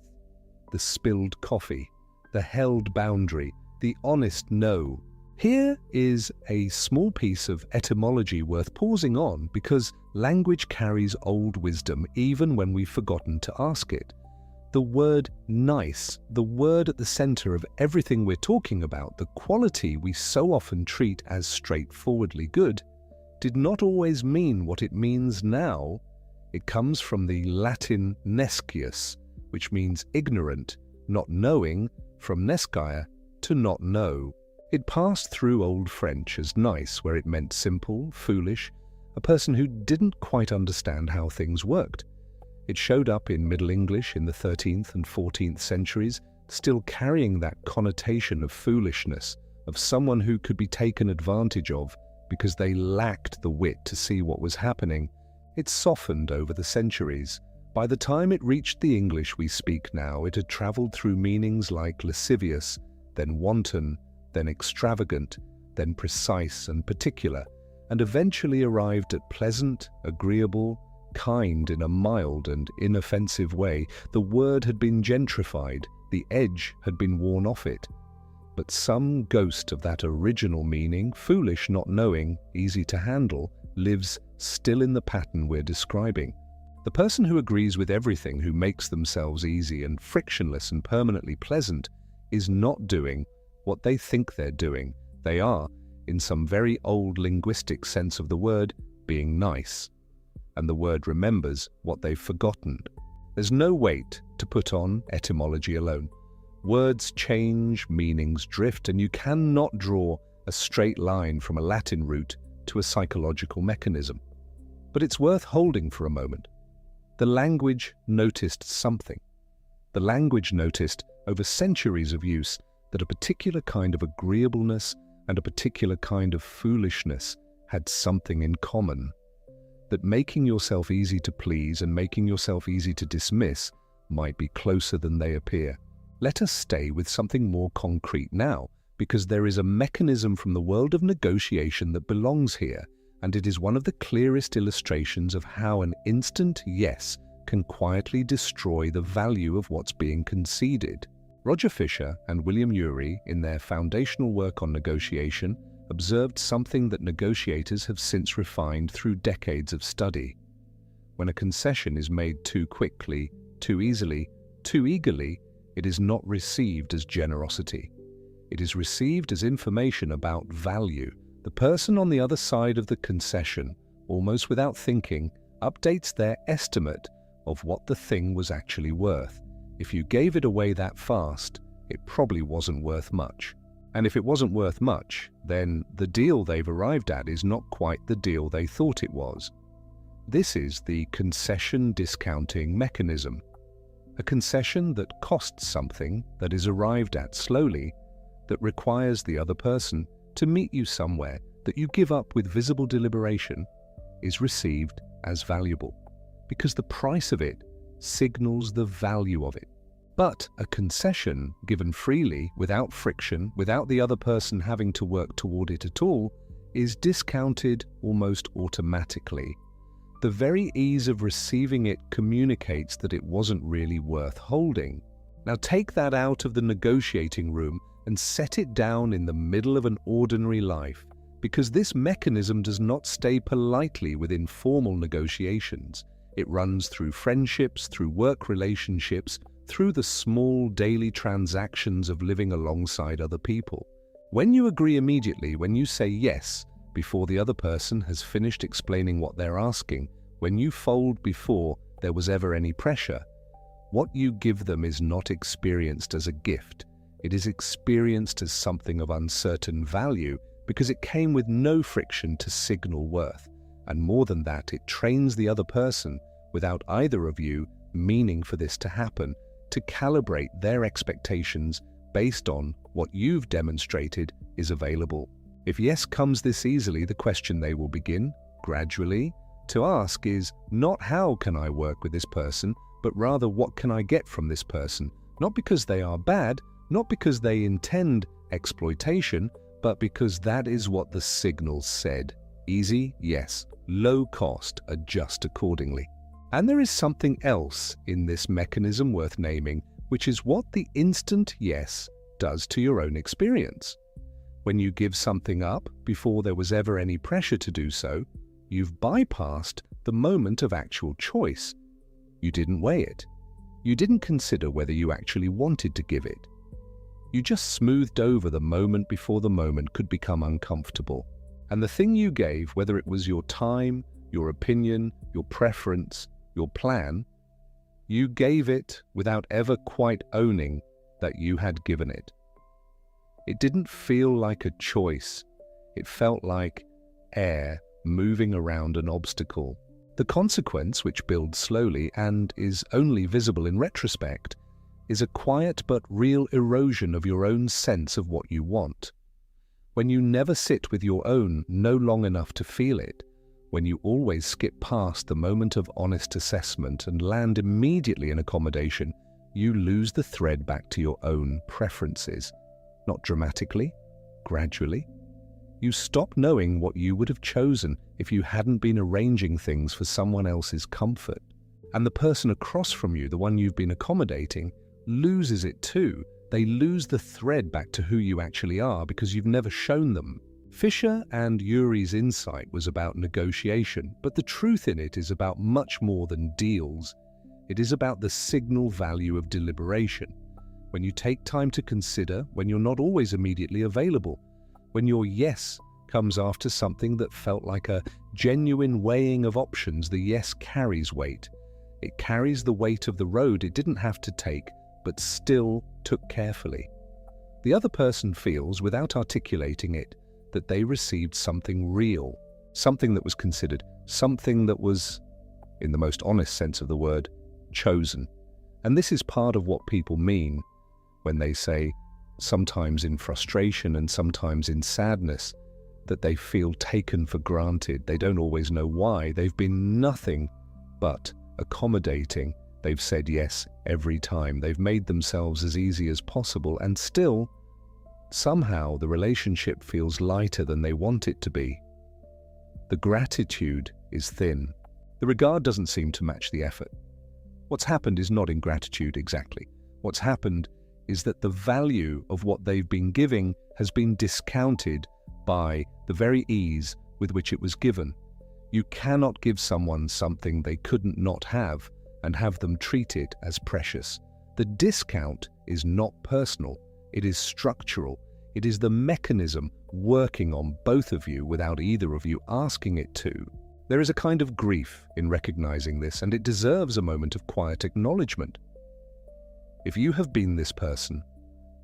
Speaker 1: The spilled coffee, the held boundary, the honest no. Here is a small piece of etymology worth pausing on, because language carries old wisdom even when we've forgotten to ask it. The word nice, the word at the center of everything we're talking about, the quality we so often treat as straightforwardly good, did not always mean what it means now. It comes from the Latin nescius, which means ignorant, not knowing, from nescire, to not know. It passed through Old French as nice, where it meant simple, foolish, a person who didn't quite understand how things worked. It showed up in Middle English in the 13th and 14th centuries, still carrying that connotation of foolishness, of someone who could be taken advantage of because they lacked the wit to see what was happening. It softened over the centuries. By the time it reached the English we speak now, it had traveled through meanings like lascivious, then wanton, then extravagant, then precise and particular, and eventually arrived at pleasant, agreeable, kind in a mild and inoffensive way. The word had been gentrified, the edge had been worn off it. But some ghost of that original meaning, foolish not knowing, easy to handle, lives still in the pattern we're describing. The person who agrees with everything, who makes themselves easy and frictionless and permanently pleasant, is not doing what they think they're doing. They are, in some very old linguistic sense of the word, being nice. And the word remembers what they've forgotten. There's no weight to put on etymology alone. Words change, meanings drift, and you cannot draw a straight line from a Latin root to a psychological mechanism. But it's worth holding for a moment. The language noticed something. The language noticed, over centuries of use, that a particular kind of agreeableness and a particular kind of foolishness had something in common. That making yourself easy to please and making yourself easy to dismiss might be closer than they appear. Let us stay with something more concrete now, because there is a mechanism from the world of negotiation that belongs here, and it is one of the clearest illustrations of how an instant yes can quietly destroy the value of what's being conceded. Roger Fisher and William Ury, in their foundational work on negotiation, observed something that negotiators have since refined through decades of study. When a concession is made too quickly, too easily, too eagerly, it is not received as generosity. It is received as information about value. The person on the other side of the concession, almost without thinking, updates their estimate of what the thing was actually worth. If you gave it away that fast, it probably wasn't worth much. And if it wasn't worth much, then the deal they've arrived at is not quite the deal they thought it was. This is the concession discounting mechanism. A concession that costs something, that is arrived at slowly, that requires the other person to meet you somewhere, that you give up with visible deliberation, is received as valuable, because the price of it signals the value of it. But a concession given freely, without friction, without the other person having to work toward it at all, is discounted almost automatically. The very ease of receiving it communicates that it wasn't really worth holding. Now take that out of the negotiating room and set it down in the middle of an ordinary life, because this mechanism does not stay politely within formal negotiations. It runs through friendships, through work relationships, through the small daily transactions of living alongside other people. When you agree immediately, when you say yes before the other person has finished explaining what they're asking, when you fold before there was ever any pressure, what you give them is not experienced as a gift. It is experienced as something of uncertain value because it came with no friction to signal worth. And more than that, it trains the other person, without either of you meaning for this to happen, to calibrate their expectations based on what you've demonstrated is available. If yes comes this easily, the question they will begin, gradually, to ask is not how can I work with this person, but rather what can I get from this person, not because they are bad, not because they intend exploitation, but because that is what the signal said. Easy, yes. Low cost, adjust accordingly. And there is something else in this mechanism worth naming, which is what the instant yes does to your own experience. When you give something up before there was ever any pressure to do so, you've bypassed the moment of actual choice. You didn't weigh it. You didn't consider whether you actually wanted to give it. You just smoothed over the moment before the moment could become uncomfortable. And the thing you gave, whether it was your time, your opinion, your preference, your plan, you gave it without ever quite owning that you had given it. It didn't feel like a choice. It felt like air moving around an obstacle. The consequence, which builds slowly and is only visible in retrospect, is a quiet but real erosion of your own sense of what you want. When you never sit with your own no long enough to feel it, when you always skip past the moment of honest assessment and land immediately in accommodation, you lose the thread back to your own preferences. Not dramatically, gradually. You stop knowing what you would have chosen if you hadn't been arranging things for someone else's comfort. And the person across from you, the one you've been accommodating, loses it too. They lose the thread back to who you actually are because you've never shown them. Fisher and Ury's insight was about negotiation, but the truth in it is about much more than deals. It is about the signal value of deliberation. When you take time to consider, when you're not always immediately available, when your yes comes after something that felt like a genuine weighing of options, the yes carries weight. It carries the weight of the road it didn't have to take, but still took carefully. The other person feels, without articulating it, that they received something real, something that was considered, something that was, in the most honest sense of the word, chosen. And this is part of what people mean when they say, sometimes in frustration and sometimes in sadness, that they feel taken for granted. They don't always know why. They've been nothing but accommodating. They've said yes every time. They've made themselves as easy as possible, and still, somehow the relationship feels lighter than they want it to be. The gratitude is thin. The regard doesn't seem to match the effort. What's happened is not ingratitude exactly. What's happened is that the value of what they've been giving has been discounted by the very ease with which it was given. You cannot give someone something they couldn't not have and have them treat it as precious. The discount is not personal, it is structural. It is the mechanism working on both of you without either of you asking it to. There is a kind of grief in recognizing this, and it deserves a moment of quiet acknowledgement. If you have been this person,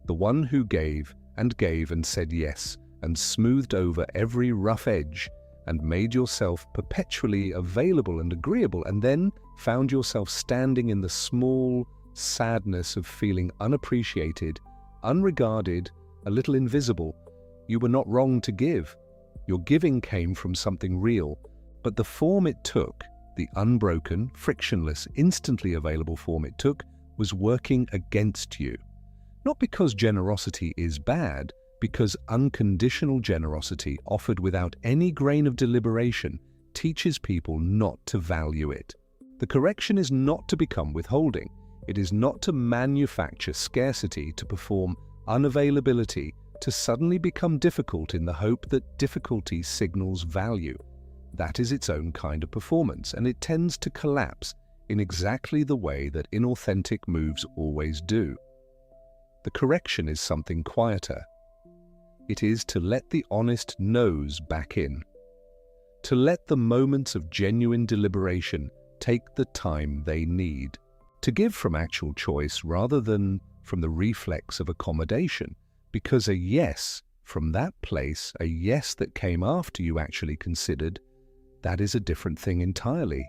Speaker 1: the one who gave and said yes, and smoothed over every rough edge, and made yourself perpetually available and agreeable, and then found yourself standing in the small sadness of feeling unappreciated, unregarded, a little invisible, you were not wrong to give. Your giving came from something real, but the form it took, the unbroken, frictionless, instantly available form it took, was working against you. Not because generosity is bad, because unconditional generosity offered without any grain of deliberation teaches people not to value it. The correction is not to become withholding. It is not to manufacture scarcity, to perform unavailability, to suddenly become difficult in the hope that difficulty signals value. That is its own kind of performance, and it tends to collapse in exactly the way that inauthentic moves always do. The correction is something quieter. It is to let the honest no's back in, to let the moments of genuine deliberation take the time they need, to give from actual choice rather than from the reflex of accommodation, because a yes from that place, a yes that came after you actually considered, that is a different thing entirely.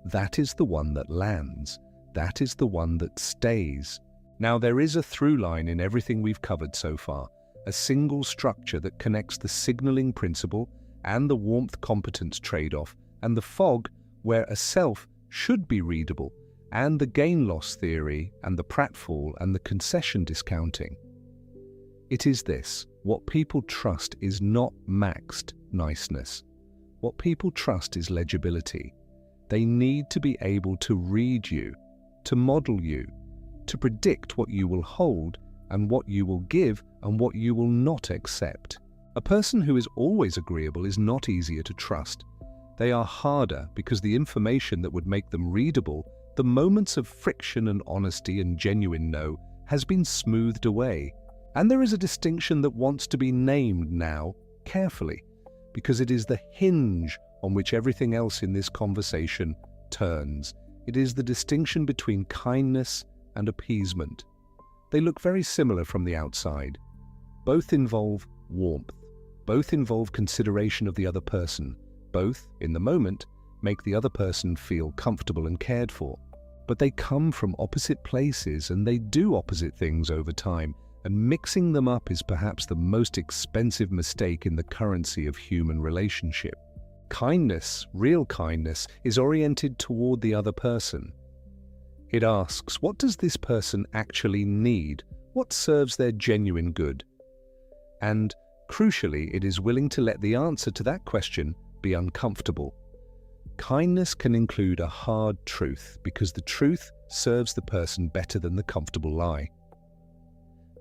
Speaker 1: That is the one that lands. That is the one that stays. Now, there is a through line in everything we've covered so far, a single structure that connects the signaling principle and the warmth competence trade-off, and the fog where a self should be readable, and the gain-loss theory and the pratfall and the concession discounting. It is this: what people trust is not maxed niceness. What people trust is legibility. They need to be able to read you, to model you, to predict what you will hold and what you will give and what you will not accept. A person who is always agreeable is not easier to trust. They are harder because the information that would make them readable, the moments of friction and honesty and genuine no, has been smoothed away. And there is a distinction that wants to be named now, carefully, because it is the hinge on which everything else in this conversation turns. It is the distinction between kindness and appeasement. They look very similar from the outside. Both involve warmth. Both involve consideration of the other person. Both, in the moment, make the other person feel comfortable and cared for. But they come from opposite places and they do opposite things over time, and mixing them up is perhaps the most expensive mistake in the currency of human relationship. Kindness, real kindness, is oriented toward the other person. It asks, what does this person actually need? What serves their genuine good? And, crucially, it is willing to let the answer to that question be uncomfortable. Kindness can include a hard truth because the truth serves the person better than the comfortable lie.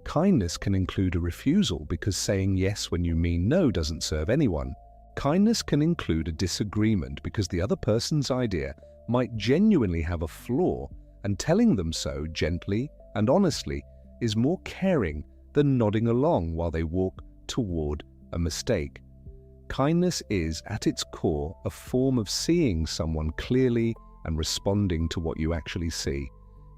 Speaker 1: Kindness can include a refusal because saying yes when you mean no doesn't serve anyone. Kindness can include a disagreement because the other person's idea might genuinely have a flaw, and telling them so gently and honestly is more caring than nodding along while they walk toward a mistake. Kindness is, at its core, a form of seeing someone clearly and responding to what you actually see.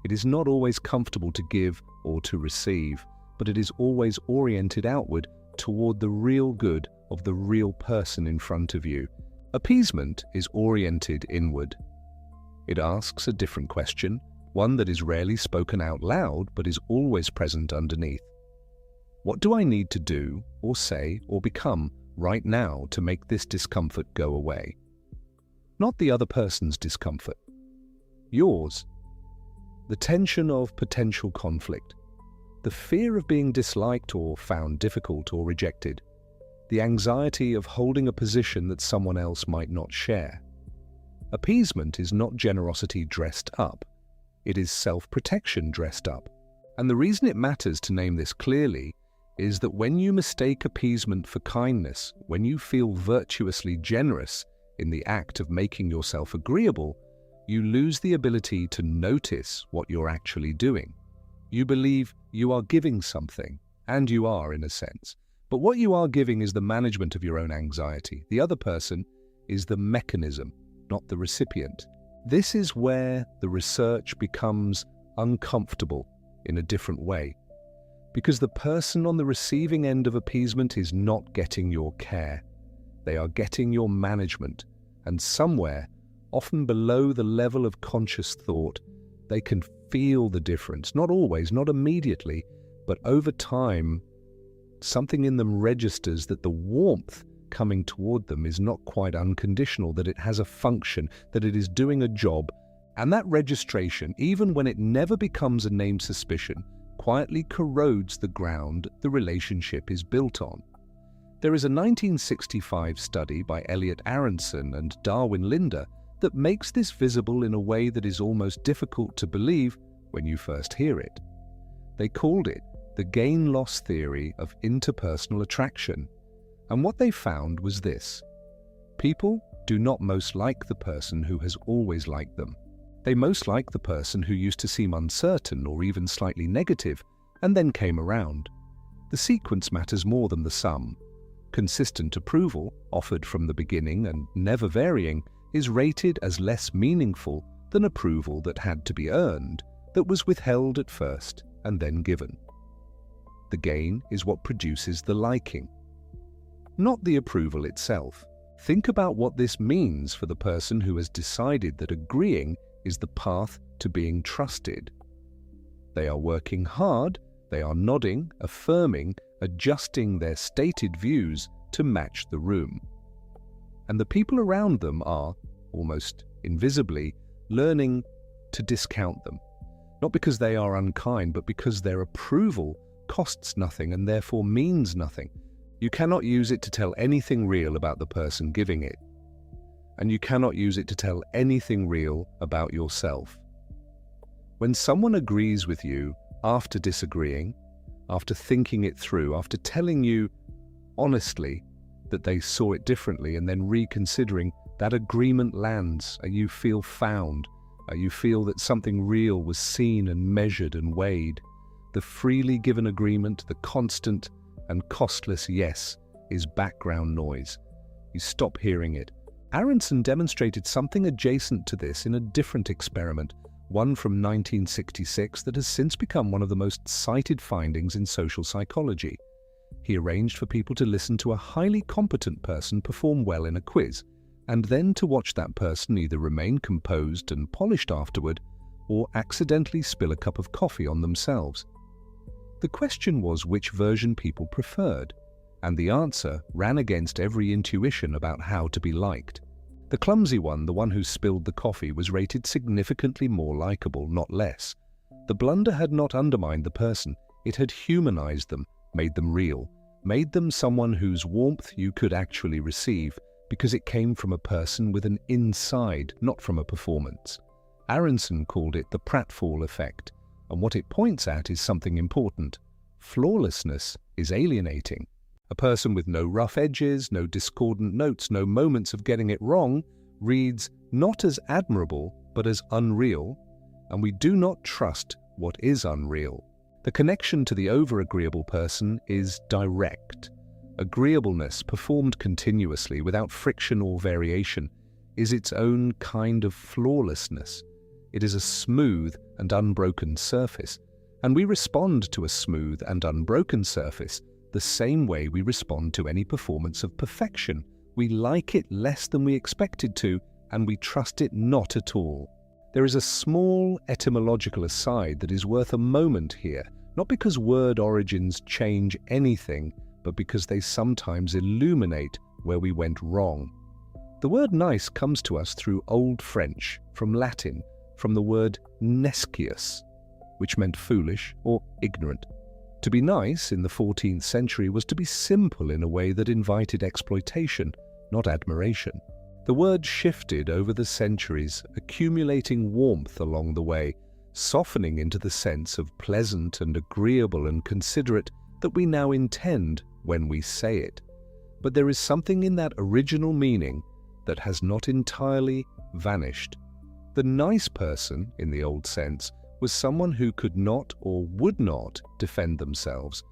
Speaker 1: It is not always comfortable to give or to receive, but it is always oriented outward toward the real good of the real person in front of you. Appeasement is oriented inward. It asks a different question, one that is rarely spoken out loud but is always present underneath. What do I need to do or say or become right now to make this discomfort go away? Not the other person's discomfort. Yours. The tension of potential conflict. The fear of being disliked or found difficult or rejected. The anxiety of holding a position that someone else might not share. Appeasement is not generosity dressed up. It is self-protection dressed up. And the reason it matters to name this clearly is that when you mistake appeasement for kindness, when you feel virtuously generous in the act of making yourself agreeable, you lose the ability to notice what you're actually doing. You believe you are giving something, and you are in a sense. But what you are giving is the management of your own anxiety. The other person is the mechanism, not the recipient. This is where the research becomes uncomfortable in a different way. Because the person on the receiving end of appeasement is not getting your care. They are getting your management. And somewhere, often below the level of conscious thought, they can feel the difference. Not always, not immediately, but over time, something in them registers that the warmth coming toward them is not quite unconditional, that it has a function, that it is doing a job. And that registration, even when it never becomes a named suspicion, quietly corrodes the ground the relationship is built on. There is a 1965 study by Elliot Aronson and Linder that makes this visible in a way that is almost difficult to believe when you first hear it. They called it the gain-loss theory of interpersonal attraction. And what they found was this: people do not most like the person who has always liked them. They most like the person who used to seem uncertain or even slightly negative and then came around. The sequence matters more than the sum. Consistent approval, offered from the beginning and never varying, is rated as less meaningful than approval that had to be earned, that was withheld at first and then given. The gain is what produces the liking, not the approval itself. Think about what this means for the person who has decided that agreeing is the path to being trusted. They are working hard, they are nodding, affirming, adjusting their stated views to match the room. And the people around them are, almost invisibly, learning to discount them. Not because they are unkind, but because their approval costs nothing and therefore means nothing. You cannot use it to tell anything real about the person giving it. And you cannot use it to tell anything real about yourself. When someone agrees with you after disagreeing, after thinking it through, after telling you honestly that they saw it differently and then reconsidering, that agreement lands and you feel found. You feel that something real was seen and measured and weighed. The freely given agreement, the constant and costless yes, is background noise. You stop hearing it. Aronson demonstrated something adjacent to this in a different experiment, one from 1966 that has since become one of the most cited findings in social psychology. He arranged for people to listen to a highly competent person perform well in a quiz, and then to watch that person either remain composed and polished afterward, or accidentally spill a cup of coffee on themselves. The question was which version people preferred, and the answer ran against every intuition about how to be liked. The clumsy one, the one who spilled the coffee, was rated significantly more likable, not less. The blunder had not undermined the person, it had humanized them, made them real, made them someone whose warmth you could actually receive, because it came from a person with an inside, not from a performance. Aronson called it the pratfall effect, and what it points at is something important. Flawlessness is alienating. A person with no rough edges, no discordant notes, no moments of getting it wrong, reads not as admirable, but as unreal, and we do not trust what is unreal. The connection to the over-agreeable person is direct. Agreeableness, performed continuously without friction or variation, is its own kind of flawlessness. It is a smooth and unbroken surface, and we respond to a smooth and unbroken surface the the same way we respond to any performance of perfection. We like it less than we expected to, and we trust it not at all. There is a small etymological aside that is worth a moment here, not because word origins change anything, but because they sometimes illuminate where we went wrong. The word nice comes to us through Old French, from Latin, from the word nescius, which meant foolish or ignorant. To be nice in the 14th century was to be simple in a way that invited exploitation, not admiration. The word shifted over the centuries, accumulating warmth along the way, softening into the sense of pleasant and agreeable and considerate that we now intend when we say it. But there is something in that original meaning that has not entirely vanished. The nice person, in the old sense, was someone who could not or would not defend themselves,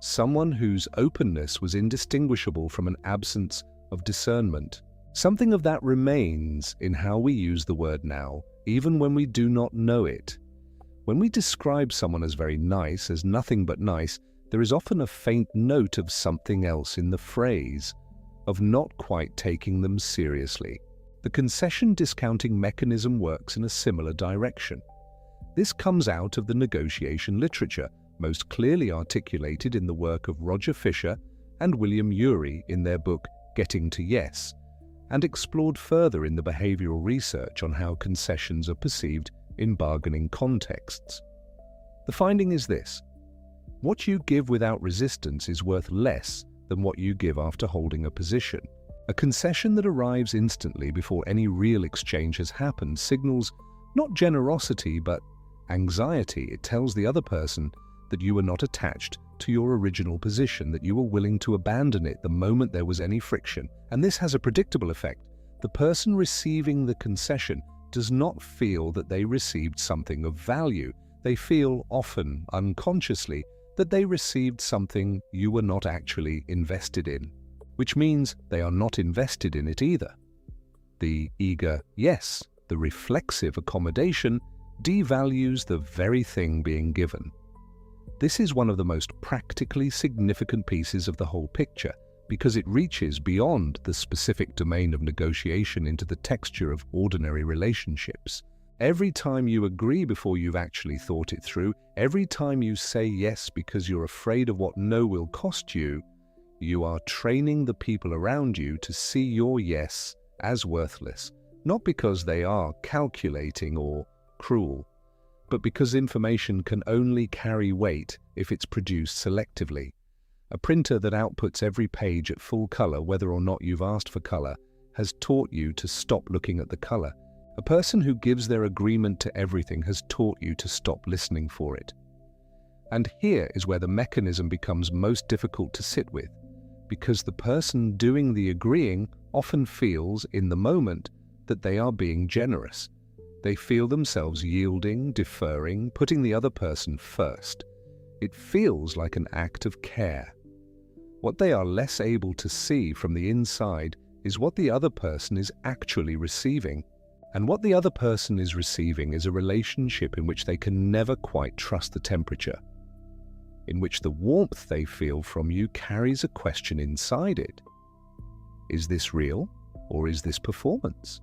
Speaker 1: someone whose openness was indistinguishable from an absence of discernment. Something of that remains in how we use the word now, even when we do not know it. When we describe someone as very nice, as nothing but nice, there is often a faint note of something else in the phrase, of not quite taking them seriously. The concession discounting mechanism works in a similar direction. This comes out of the negotiation literature, most clearly articulated in the work of Roger Fisher and William Ury in their book Getting to Yes, and explored further in the behavioral research on how concessions are perceived in bargaining contexts. The finding is this: what you give without resistance is worth less than what you give after holding a position. A concession that arrives instantly before any real exchange has happened signals not generosity but anxiety. It tells the other person that you are not attached to your original position, that you were willing to abandon it the moment there was any friction. And this has a predictable effect. The person receiving the concession does not feel that they received something of value. They feel, often unconsciously, that they received something you were not actually invested in, which means they are not invested in it either. The eager yes, the reflexive accommodation, devalues the very thing being given. This is one of the most practically significant pieces of the whole picture, because it reaches beyond the specific domain of negotiation into the texture of ordinary relationships. Every time you agree before you've actually thought it through, every time you say yes because you're afraid of what no will cost you, you are training the people around you to see your yes as worthless, not because they are calculating or cruel, but because information can only carry weight if it's produced selectively. A printer that outputs every page at full color, whether or not you've asked for color, has taught you to stop looking at the color. A person who gives their agreement to everything has taught you to stop listening for it. And here is where the mechanism becomes most difficult to sit with, because the person doing the agreeing often feels in the moment that they are being generous. They feel themselves yielding, deferring, putting the other person first. It feels like an act of care. What they are less able to see from the inside is what the other person is actually receiving. And what the other person is receiving is a relationship in which they can never quite trust the temperature, in which the warmth they feel from you carries a question inside it. Is this real, or is this performance?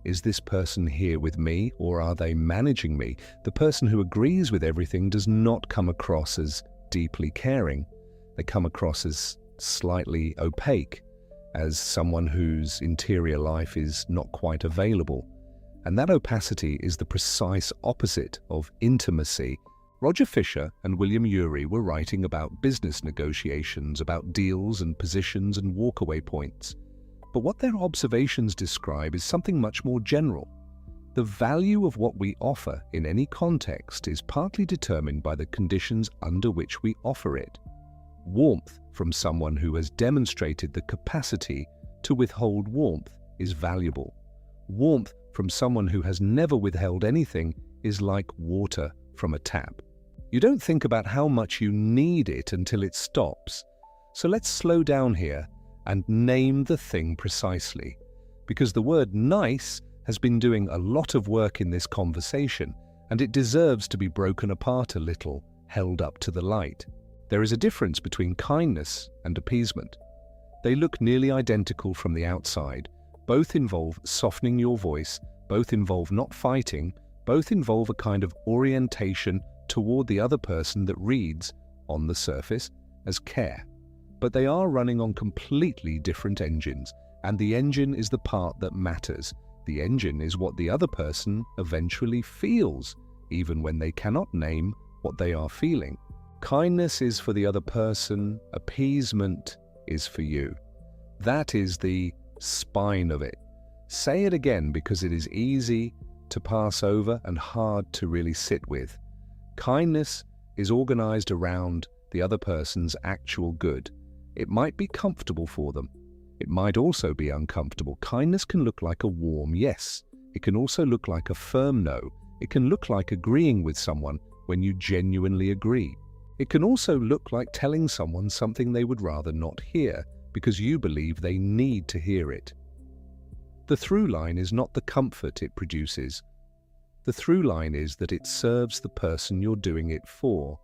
Speaker 1: Is this person here with me, or are they managing me? The person who agrees with everything does not come across as deeply caring. They come across as slightly opaque, as someone whose interior life is not quite available. And that opacity is the precise opposite of intimacy. Roger Fisher and William Ury were writing about business negotiations, about deals and positions and walkaway points. But what their observations describe is something much more general. The value of what we offer in any context is partly determined by the conditions under which we offer it. Warmth from someone who has demonstrated the capacity to withhold warmth is valuable. Warmth from someone who has never withheld anything is like water from a tap. You don't think about how much you need it until it stops. So let's slow down here and name the thing precisely, because the word nice has been doing a lot of work in this conversation, and it deserves to be broken apart a little, held up to the light. There is a difference between kindness and appeasement. They look nearly identical from the outside. Both involve softening your voice, both involve not fighting, both involve a kind of orientation toward the other person that reads, on the surface, as care. But they are running on completely different engines, and the engine is the part that matters. The engine is what the other person eventually feels, even when they cannot name what they are feeling. Kindness is for the other person, appeasement is for you. That is the spine of it. Say it again because it is easy to pass over and hard to really sit with. Kindness is organized around the other person's actual good. It might be comfortable for them. It might also be uncomfortable. Kindness can look like a warm yes. It can also look like a firm no. It can look like agreeing with someone when you genuinely agree. It can also look like telling someone something they would rather not hear because you believe they need to hear it. The through line is not the comfort it produces. The through line is that it serves the person you're doing it for.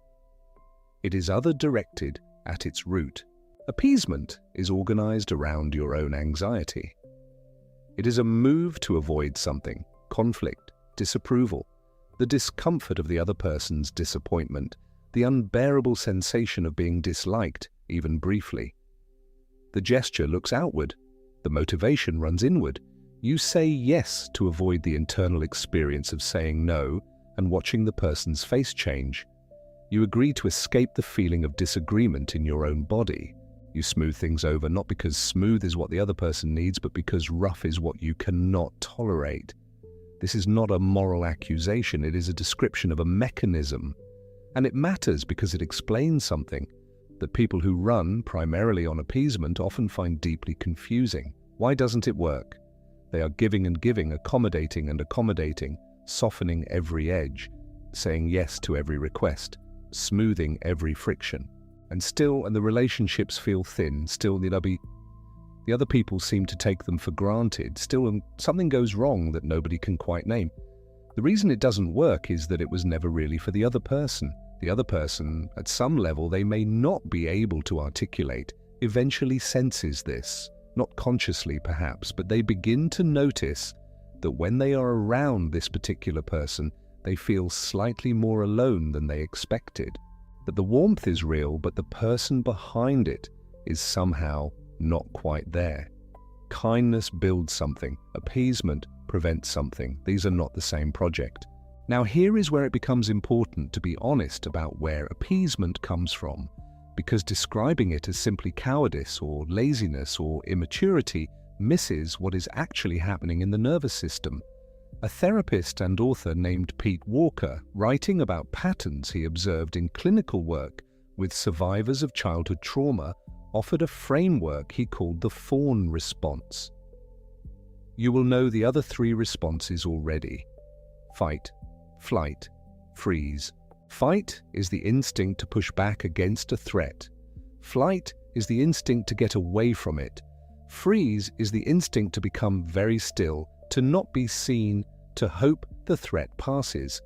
Speaker 1: It is other-directed at its root. Appeasement is organized around your own anxiety. It is a move to avoid something, conflict, disapproval, the discomfort of the other person's disappointment, the unbearable sensation of being disliked, even briefly. The gesture looks outward. The motivation runs inward. You say yes to avoid the internal experience of saying no and watching the person's face change. You agree to escape the feeling of disagreement in your own body. You smooth things over not because smooth is what the other person needs, but because rough is what you cannot tolerate. This is not a moral accusation, it is a description of a mechanism. And it matters because it explains something that people who run primarily on appeasement often find deeply confusing. Why doesn't it work? They are giving and giving, accommodating and accommodating, softening every edge, saying yes to every request, smoothing every friction. And the relationships feel thin, still the other people seem to take them for granted, still something goes wrong that nobody can quite name. The reason it doesn't work is that it was never really for the other person. The other person, at some level they may not be able to articulate, eventually senses this, not consciously perhaps, but they begin to notice that when they are around this particular person, they feel slightly more alone than they expected. That the warmth is real, but the person behind it is somehow not quite there. Kindness builds something, appeasement prevents something. These are not the same project. Now here is where it becomes important to be honest about where appeasement comes from, because describing it as simply cowardice or laziness or immaturity misses what is actually happening in the nervous system. A therapist and author named Pete Walker, writing about patterns he observed in clinical work with survivors of childhood trauma, offered a framework he called the fawn response. You will know the other three responses already: fight, flight, freeze. Fight is the instinct to push back against a threat. Flight is the instinct to get away from it. Freeze is the instinct to become very still, to not be seen, to hope the threat passes.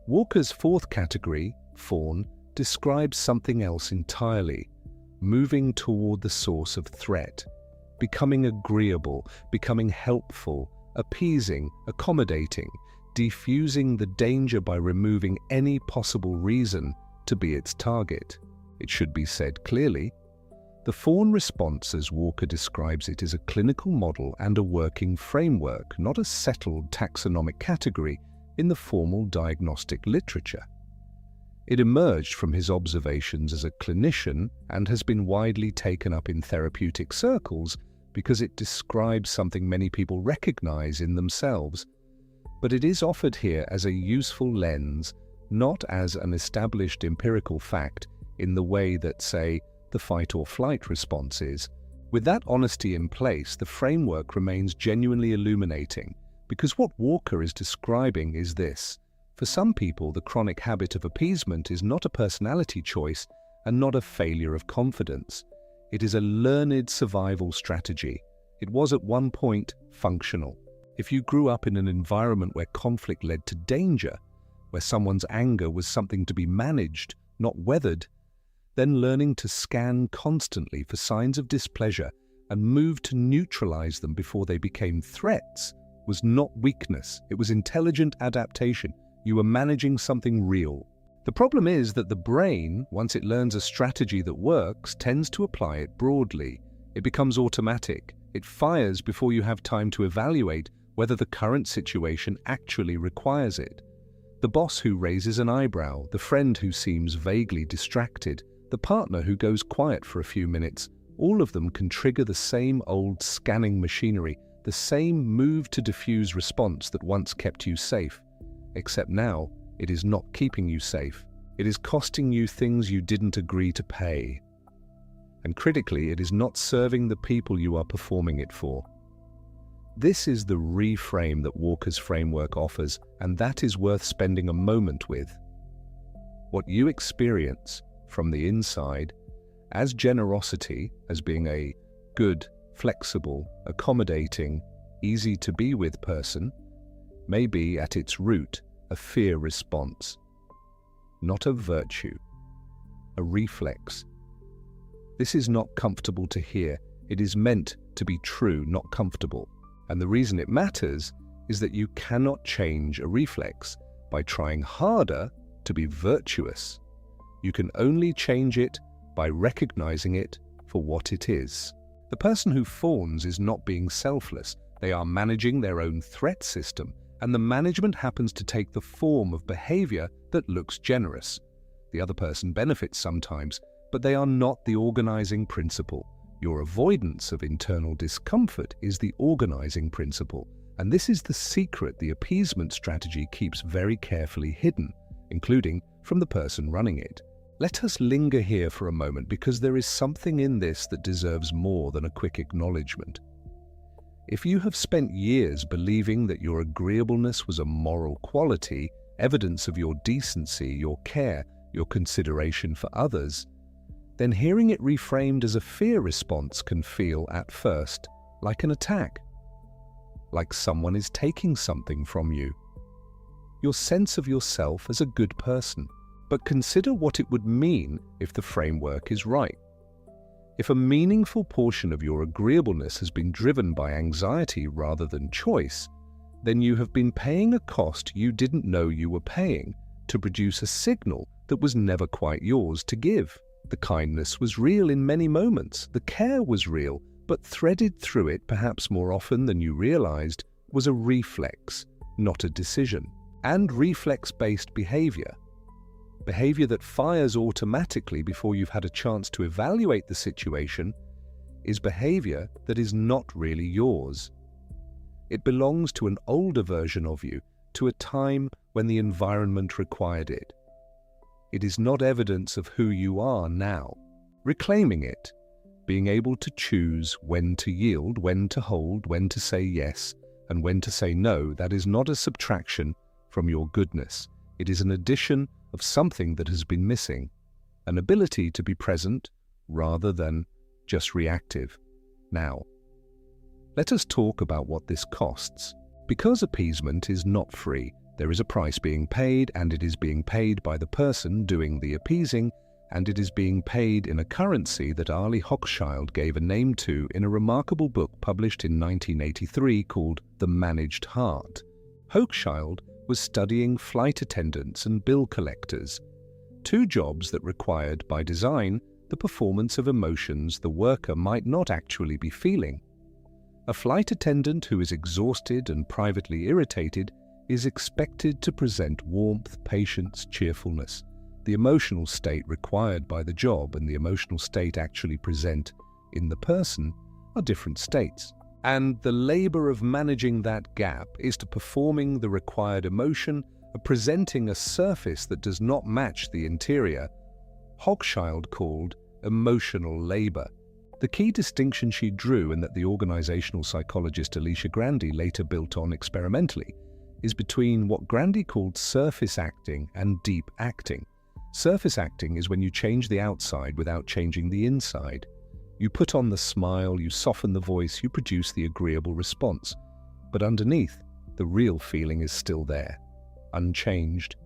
Speaker 1: Walker's fourth category, fawn, describes something else entirely: moving toward the source of threat, becoming agreeable, becoming helpful, appeasing, accommodating, defusing the danger by removing any possible reason to be its target. It should be said clearly. The fawn response, as Walker describes it, is a clinical model and a working framework, not a settled taxonomic category in the formal diagnostic literature. It emerged from his observations as a clinician and has been widely taken up in therapeutic circles because it describes something many people recognize in themselves. But it is offered here as a useful lens, not as an established empirical fact in the way that, say, the fight or flight response is. With that honesty in place, the framework remains genuinely illuminating, because what Walker is describing is this: for some people, the chronic habit of appeasement is not a personality choice and not a failure of confidence. It is a learned survival strategy. It was at one point functional. If you grew up in an environment where conflict led to danger, where someone's anger was something to be managed, not weathered, then learning to scan constantly for signs of displeasure and move to neutralize them before they became threats was not weakness. It was intelligent adaptation. You were managing something real. The problem is that the brain, once it learns a strategy that works, tends to apply it broadly. It becomes automatic. It fires before you have time to evaluate whether the current situation actually requires it. The boss who raises an eyebrow, the friend who seems vaguely distracted, the partner who goes quiet for a few minutes, all of them can trigger the same old scanning machinery, the same move to diffuse response that once kept you safe. Except now, it is not keeping you safe. It is costing you things you didn't agree to pay. And critically, it is not serving the people you are performing it for. This is the reframe that Walker's framework offers, and that is worth spending a moment with. What you experience from the inside as generosity, as being a good, flexible, accommodating, easy to be with person, may be at its root a fear response, not a virtue, a reflex. This is not comfortable to hear. It is meant to be true, not comfortable. And the reason it matters is that you cannot change a reflex by trying harder to be virtuous. You can only change it by recognizing it for what it is. The person who fawns is not being selfless. They are managing their own threat system, and the management happens to take the form of behavior that looks generous. The other person benefits sometimes, but they are not the organizing principle. Your avoidance of internal discomfort is the organizing principle, and this is the secret the appeasement strategy keeps very carefully hidden, including from the person running it. Let us linger here for a moment, because there is something in this that deserves more than a quick acknowledgement. If you have spent years believing that your agreeableness was a moral quality, evidence of your decency, your care, your consideration for others, then hearing it reframed as a fear response can feel, at first, like an attack, like someone is taking something from you. Your sense of yourself as a good person. But consider what it would mean if the framework is right. If a meaningful portion of your agreeableness has been driven by anxiety rather than choice, then you have been paying a cost you didn't know you were paying to produce a signal that was never quite yours to give. The kindness was real in many moments, the care was real, but threaded through it, perhaps more often than you realized, was a reflex, not a decision. And reflex-based behavior that fires automatically before you've had a chance to evaluate the situation, is behavior that is not really yours. It belongs to an older version of you, to a time when the environment required it. It is not evidence of who you are now. Reclaiming it, being able to choose when to yield, when to hold, when to say yes, and when to say no, that is not a subtraction from your goodness. It is an addition of something that has been missing, an ability to be present rather than just reactive. Now, let us talk about what this costs. Because appeasement is not free, there is a price being paid, and it is being paid by the person doing the appeasing, and it is being paid in a currency that Ali Hochschild gave a name to in a remarkable book published in 1983 called The Managed Heart. Hochschild was studying flight attendants and bill collectors, two jobs that required, by design, the performance of emotions the worker might not actually be feeling. A flight attendant who is exhausted and privately irritated is expected to present warmth, patience, cheerfulness. The emotional state required by the job and the emotional state actually present in the person are different states. And the labor of managing that gap is to performing the required emotion, of presenting a surface that does not match the interior, Hochschild called emotional labor. The key distinction she drew, and that the organizational psychologist Alicia Grandy later built on experimentally, is between what Grandy called surface acting and deep acting. Surface acting is when you change the outside without changing the inside. You put on the smile, you soften the voice, you produce the agreeable response. But underneath, the real feeling is still there, unchanged,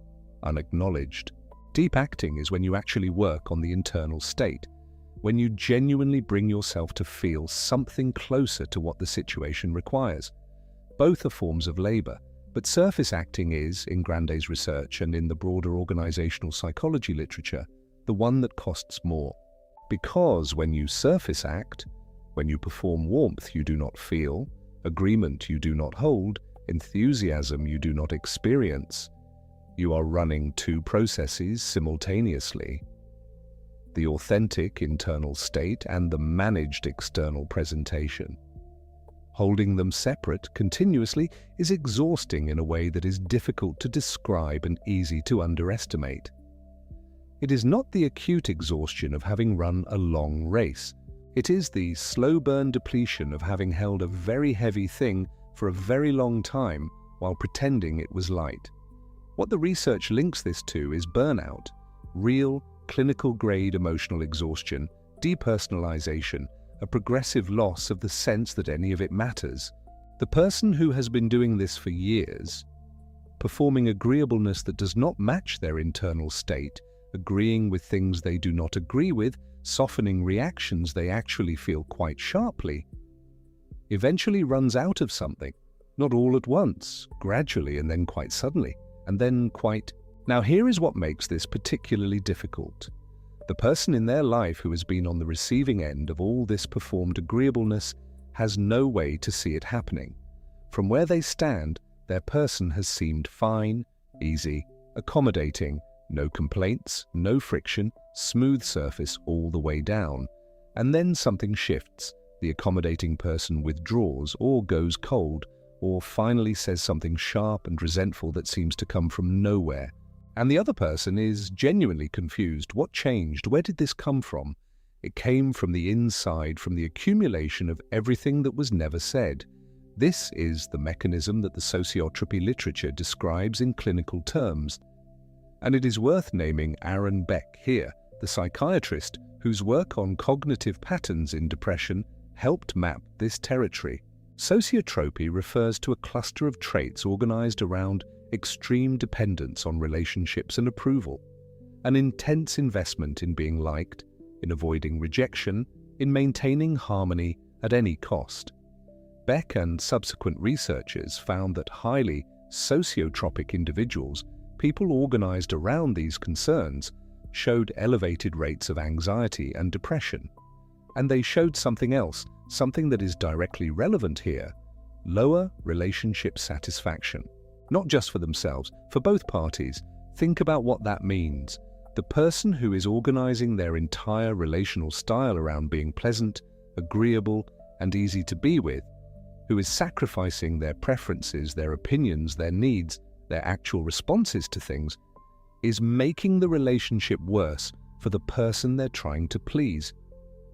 Speaker 1: unacknowledged. Deep acting is when you actually work on the internal state, when you genuinely bring yourself to feel something closer to what the situation requires. Both are forms of labor, but surface acting is, in Grande's research and in the broader organizational psychology literature, the one that costs more. Because when you surface act, when you perform warmth you do not feel, agreement you do not hold, enthusiasm you do not experience, you are running two processes simultaneously: the authentic internal state and the managed external presentation. Holding them separate continuously is exhausting in a way that is difficult to describe and easy to underestimate. It is not the acute exhaustion of having run a long race. It is the slow burn depletion of having held a very heavy thing for a very long time while pretending it was light. What the research links this to is burnout, real, clinical-grade emotional exhaustion, depersonalization, a progressive loss of the sense that any of it matters. The person who has been doing this for years, performing agreeableness that does not match their internal state, agreeing with things they do not agree with, softening reactions they actually feel quite sharply, eventually runs out of something, not all at once, gradually and then quite suddenly, and then quite... Now here is what makes this particularly difficult. The person in their life who has been on the receiving end of all this performed agreeableness has no way to see it happening. From where they stand, their person has seemed fine, easy, accommodating, no complaints, no friction, smooth surface all the way down. And then something shifts. The accommodating person withdraws or goes cold, or finally says something sharp and resentful that seems to come from nowhere. And the other person is genuinely confused. What changed? Where did this come from? It came from the inside, from the accumulation of everything that was never said. This is the mechanism that the sociotropy literature describes in clinical terms. And it is worth naming Aaron Beck here, the psychiatrist whose work on cognitive patterns in depression helped map this territory. Sociotropy refers to a cluster of traits organized around extreme dependence on relationships and approval, an intense investment in being liked, in avoiding rejection, in maintaining harmony at any cost. Beck and subsequent researchers found that highly sociotropic individuals, people organized around these concerns, showed elevated rates of anxiety and depression. And they showed something else, something that is directly relevant here: lower relationship satisfaction. Not just for themselves, for both parties. Think about what that means. The person who is organizing their entire relational style around being pleasant, agreeable, and easy to be with, who is sacrificing their preferences, their opinions, their needs, their actual responses to things, is making the relationship worse for the person they're trying to please.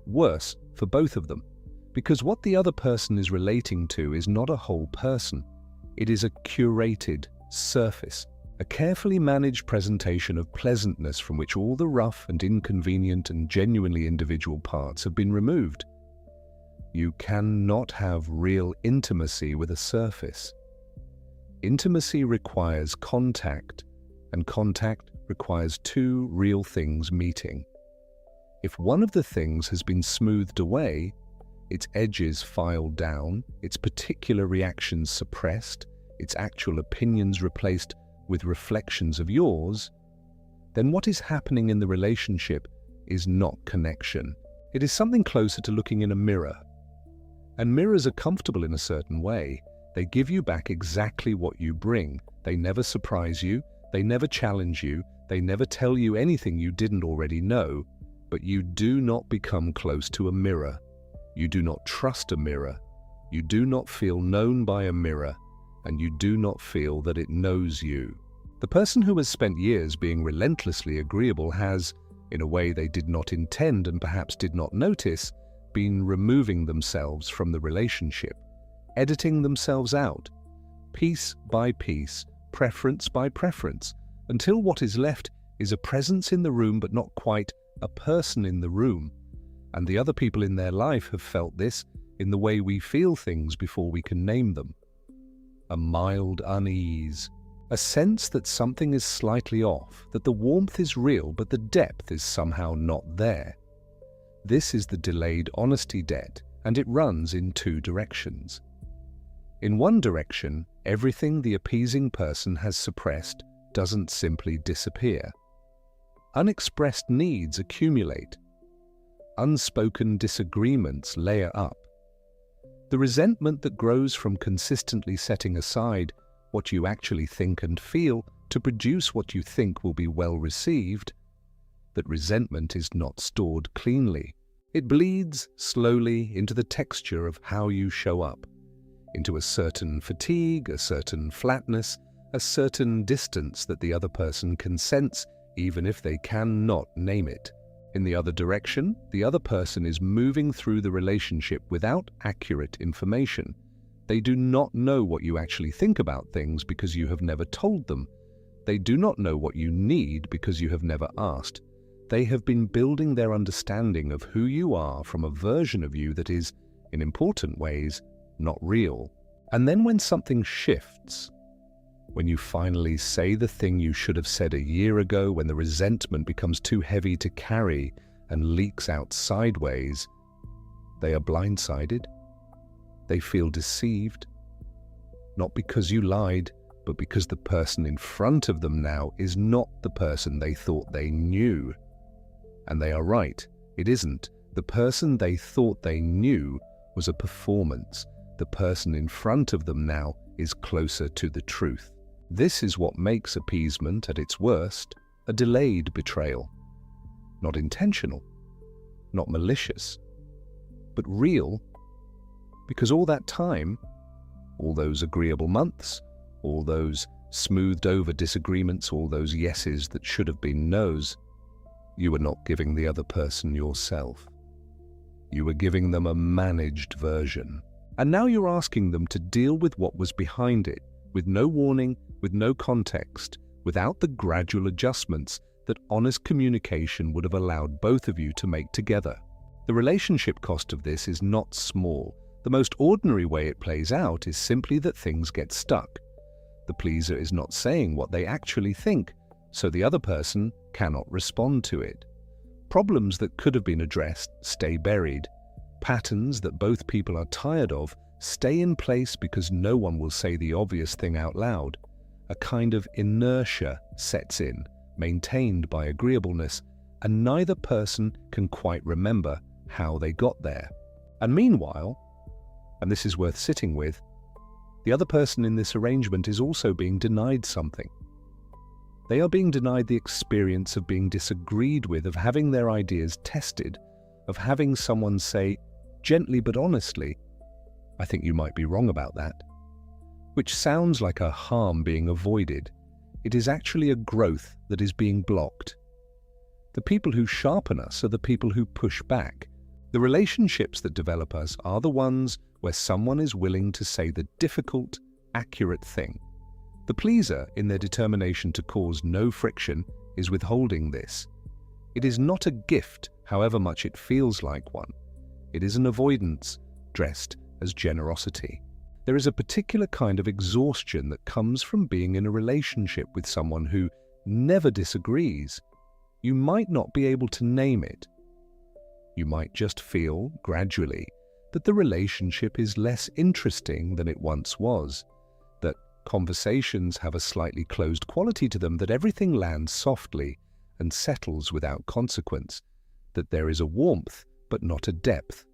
Speaker 1: Worse for both of them. Because what the other person is relating to is not a whole person. It is a curated surface, a carefully managed presentation of pleasantness from which all the rough and inconvenient and genuinely individual parts have been removed. You cannot have real intimacy with a surface. Intimacy requires contact, and contact requires two real things meeting. If one of the things has been smoothed away, its edges filed down, its particular reactions suppressed, its actual opinions replaced with reflections of yours, then what is happening in the relationship is not connection. It is something closer to looking in a mirror. And mirrors are comfortable in a certain way. They give you back exactly what you bring. They never surprise you, they never challenge you, they never tell you anything you didn't already know, but you do not become close to a mirror. You do not trust a mirror. You do not feel known by a mirror, and you do not feel that it knows you. The person who has spent years being relentlessly agreeable has, in a way they did not intend and perhaps did not notice, been removing themselves from the relationship, editing themselves out, piece by piece, preference by preference, until what is left is a presence in the room but not quite a person in the room. And the other people in their life have felt this in the way we feel things before we can name them. A mild unease, A sense that something is slightly off, that the warmth is real but the depth is somehow not there. This is the delayed honesty debt, and it runs in two directions. In one direction, everything the appeasing person has suppressed doesn't simply disappear. Unexpressed needs accumulate. Unspoken disagreements layer up. The resentment that grows from consistently setting aside what you actually think and feel to produce what you think will be well received, that resentment is not stored cleanly. It bleeds slowly into the texture of how you show up, into a certain fatigue, a certain flatness, a certain distance that the other person can sense, even if they cannot name it. In the other direction, the other person is moving through the relationship without accurate information. They do not know what you actually think about things because you have never told them. They do not know what you need because you have never asked. They have been building their understanding of who you are from a version of you that is, in important ways, not real. And then when something shifts, when you finally say the thing you should have said a year ago, when the resentment becomes too heavy to carry and leaks out sideways, they are blindsided. They feel deceived, not because you lied, but because the person in front of them now is not the person they thought they knew. And they are right, it isn't. The person they thought they knew was a performance. The person in front of them now is closer to the truth. This is what makes appeasement at its worst a delayed betrayal. Not intentional, not malicious, but real. Because all that time, all those agreeable months, all those smoothed over disagreements, all those yeses that should have been nos, you were not giving the other person yourself. You were giving them a managed version. And now you're asking them to deal with what was behind it, with no warning, with no context, without the gradual adjustments that honest communication would have allowed both of you to make together. The relationship cost of this is not small. The most ordinary way it plays out is simply that things get stuck. The pleaser is not saying what they actually think, so the other person cannot respond to it. Problems that could have been addressed stay buried. Patterns that both people are tired of stay in place because no one will say the obvious thing out loud. A kind of inertia sets in, maintained by agreeableness, and neither person can quite remember how they got there. And meanwhile, and this is worth sitting with, the other person in this arrangement is also being denied something. They are being denied the experience of being disagreed with, of having their ideas tested, of having someone say, gently but honestly, "I think you might be wrong about that," which sounds like a harm being avoided. It is actually a growth that is being blocked. The people who sharpen us are the people who push back. The relationships that develop us are the ones where someone is willing to say the difficult, accurate thing. The pleaser, in their determination to cause no friction, is withholding this. It is not a gift, however much it feels like one. It is an avoidance, dressed as generosity. There is a particular kind of exhaustion that comes from being in a relationship with someone who never disagrees. You might not be able to name it. You might just feel, gradually, that the relationship is less interesting than it once was, that conversations have a slightly closed quality to them, that everything lands softly and settles without consequence, that there is a warmth but not a depth.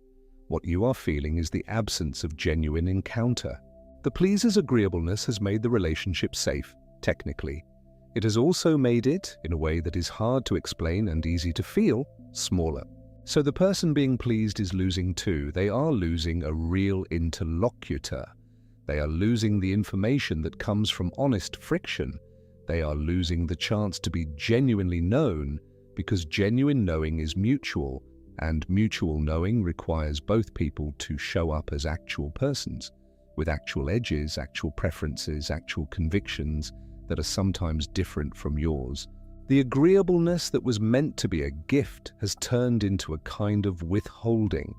Speaker 1: What you are feeling is the absence of genuine encounter. The pleaser's agreeableness has made the relationship safe, technically. It has also made it, in a way that is hard to explain and easy to feel, smaller. So the person being pleased is losing too. They are losing a real interlocutor. They are losing the information that comes from honest friction. They are losing the chance to be genuinely known, because genuine knowing is mutual, and mutual knowing requires both people to show up as actual persons, with actual edges, actual preferences, actual convictions that are sometimes different from yours. The agreeableness that was meant to be a gift has turned into a kind of withholding.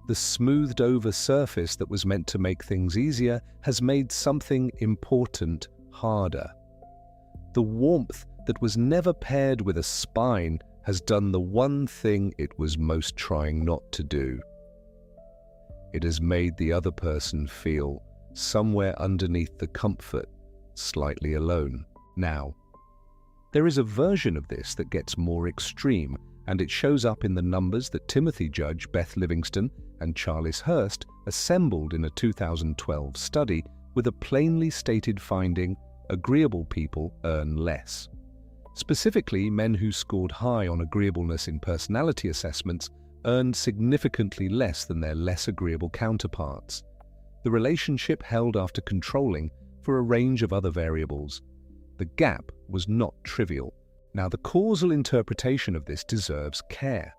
Speaker 1: The smoothed over surface that was meant to make things easier has made something important harder. The warmth that was never paired with a spine has done the one thing it was most trying not to do. It has made the other person feel, somewhere underneath the comfort, slightly alone. Now, there is a version of this that gets more extreme, and it shows up in the numbers that Timothy Judge, Beth Livingston, and Charles Hurst assembled in a 2012 study with a plainly stated finding: agreeable people earn less. Specifically, men who scored high on agreeableness in personality assessments earned significantly less than their less agreeable counterparts. The relationship held after controlling for a range of other variables. The gap was not trivial. Now, the causal interpretation of this deserves care.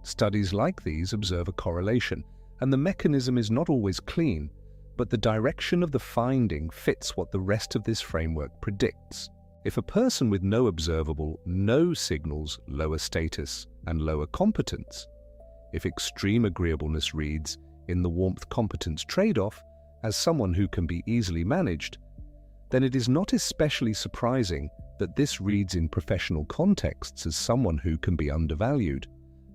Speaker 1: Studies like these observe a correlation, and the mechanism is not always clean, but the direction of the finding fits what the rest of this framework predicts. If a person with no observable no signals lower status and lower competence, if extreme agreeableness reads, in the warmth-competence trade-off, as someone who can be easily managed, then it is not especially surprising that this reads in professional contexts as someone who can be undervalued,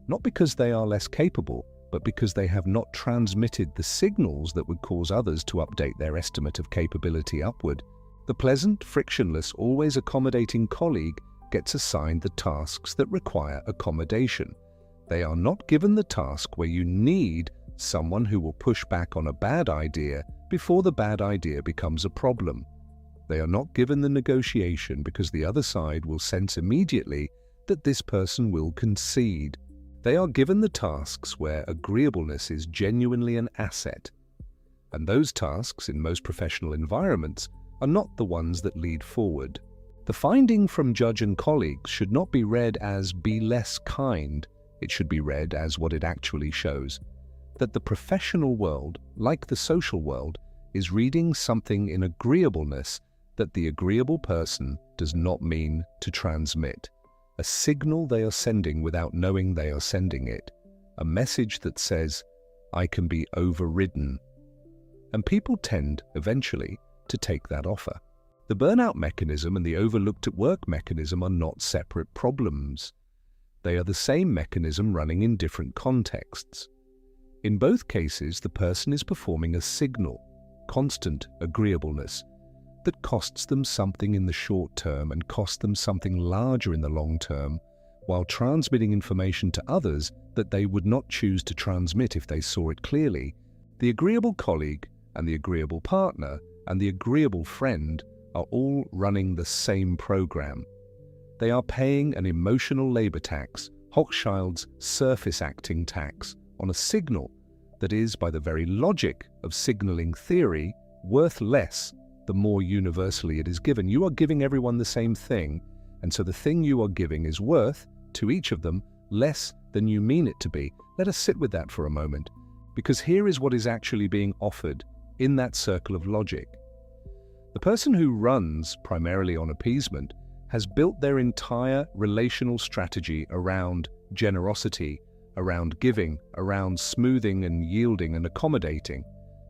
Speaker 1: not because they are less capable, but because they have not transmitted the signals that would cause others to update their estimate of capability upward. The pleasant, frictionless, always accommodating colleague gets assigned the tasks that require accommodation. They are not given the task where you need someone who will push back on a bad idea before the bad idea becomes a problem. They are not given the negotiation because the other side will sense immediately that this person will concede. They are given the tasks where agreeableness is genuinely an asset. And those tasks, in most professional environments, are not the ones that lead forward. The finding from Judge and colleagues should not be read as "be less kind." It should be read as what it actually shows: that the professional world, like the social world, is reading something in agreeableness that the agreeable person does not mean to transmit. A signal they are sending without knowing they are sending it. A message that says, "I can be overridden." And people tend, eventually, to take that offer. The burnout mechanism and the overlooked at work mechanism are not separate problems. They are the same mechanism running in different contexts. In both cases, the person is performing a signal, constant agreeableness, that costs them something in the short term and costs them something larger in the long term, while transmitting information to others that they would not choose to transmit if they saw it clearly. The agreeable colleague and the agreeable partner and the agreeable friend are all running the same program. They are paying an emotional labor tax, Hochschild's surface acting tax, on a signal that is, by the very logic of signaling theory, worth less the more universally it is given. You are giving everyone the same thing, and so the thing you are giving is worth, to each of them, less than you mean it to be. Let us sit with that for a moment, because here is what is actually being offered in that circle of logic. The person who runs primarily on appeasement has built their entire relational strategy around generosity, around giving, around smoothing and yielding and accommodating.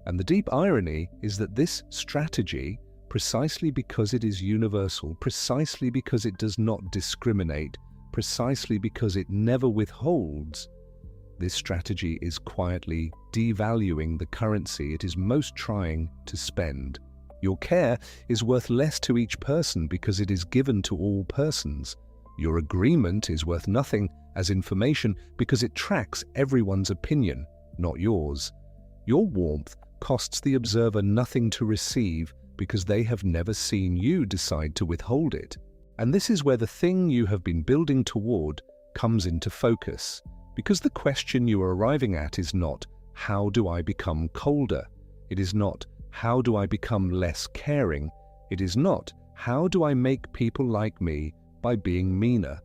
Speaker 1: And the deep irony is that this strategy, precisely because it is universal, precisely because it does not discriminate, precisely because it never withholds, this strategy is quietly devaluing the currency it is most trying to spend. Your care is worth less to each person because it is given to all persons. Your agreement is worth nothing as information because it tracks everyone's opinion, not yours. Your warmth costs the observer nothing to receive because they have never seen you decide to withhold it. And this is where the thing you have been building toward comes into focus, because the question you are arriving at is not, how do I become colder? It is not, how do I become less caring? It is not, how do I make people like me by being meaner?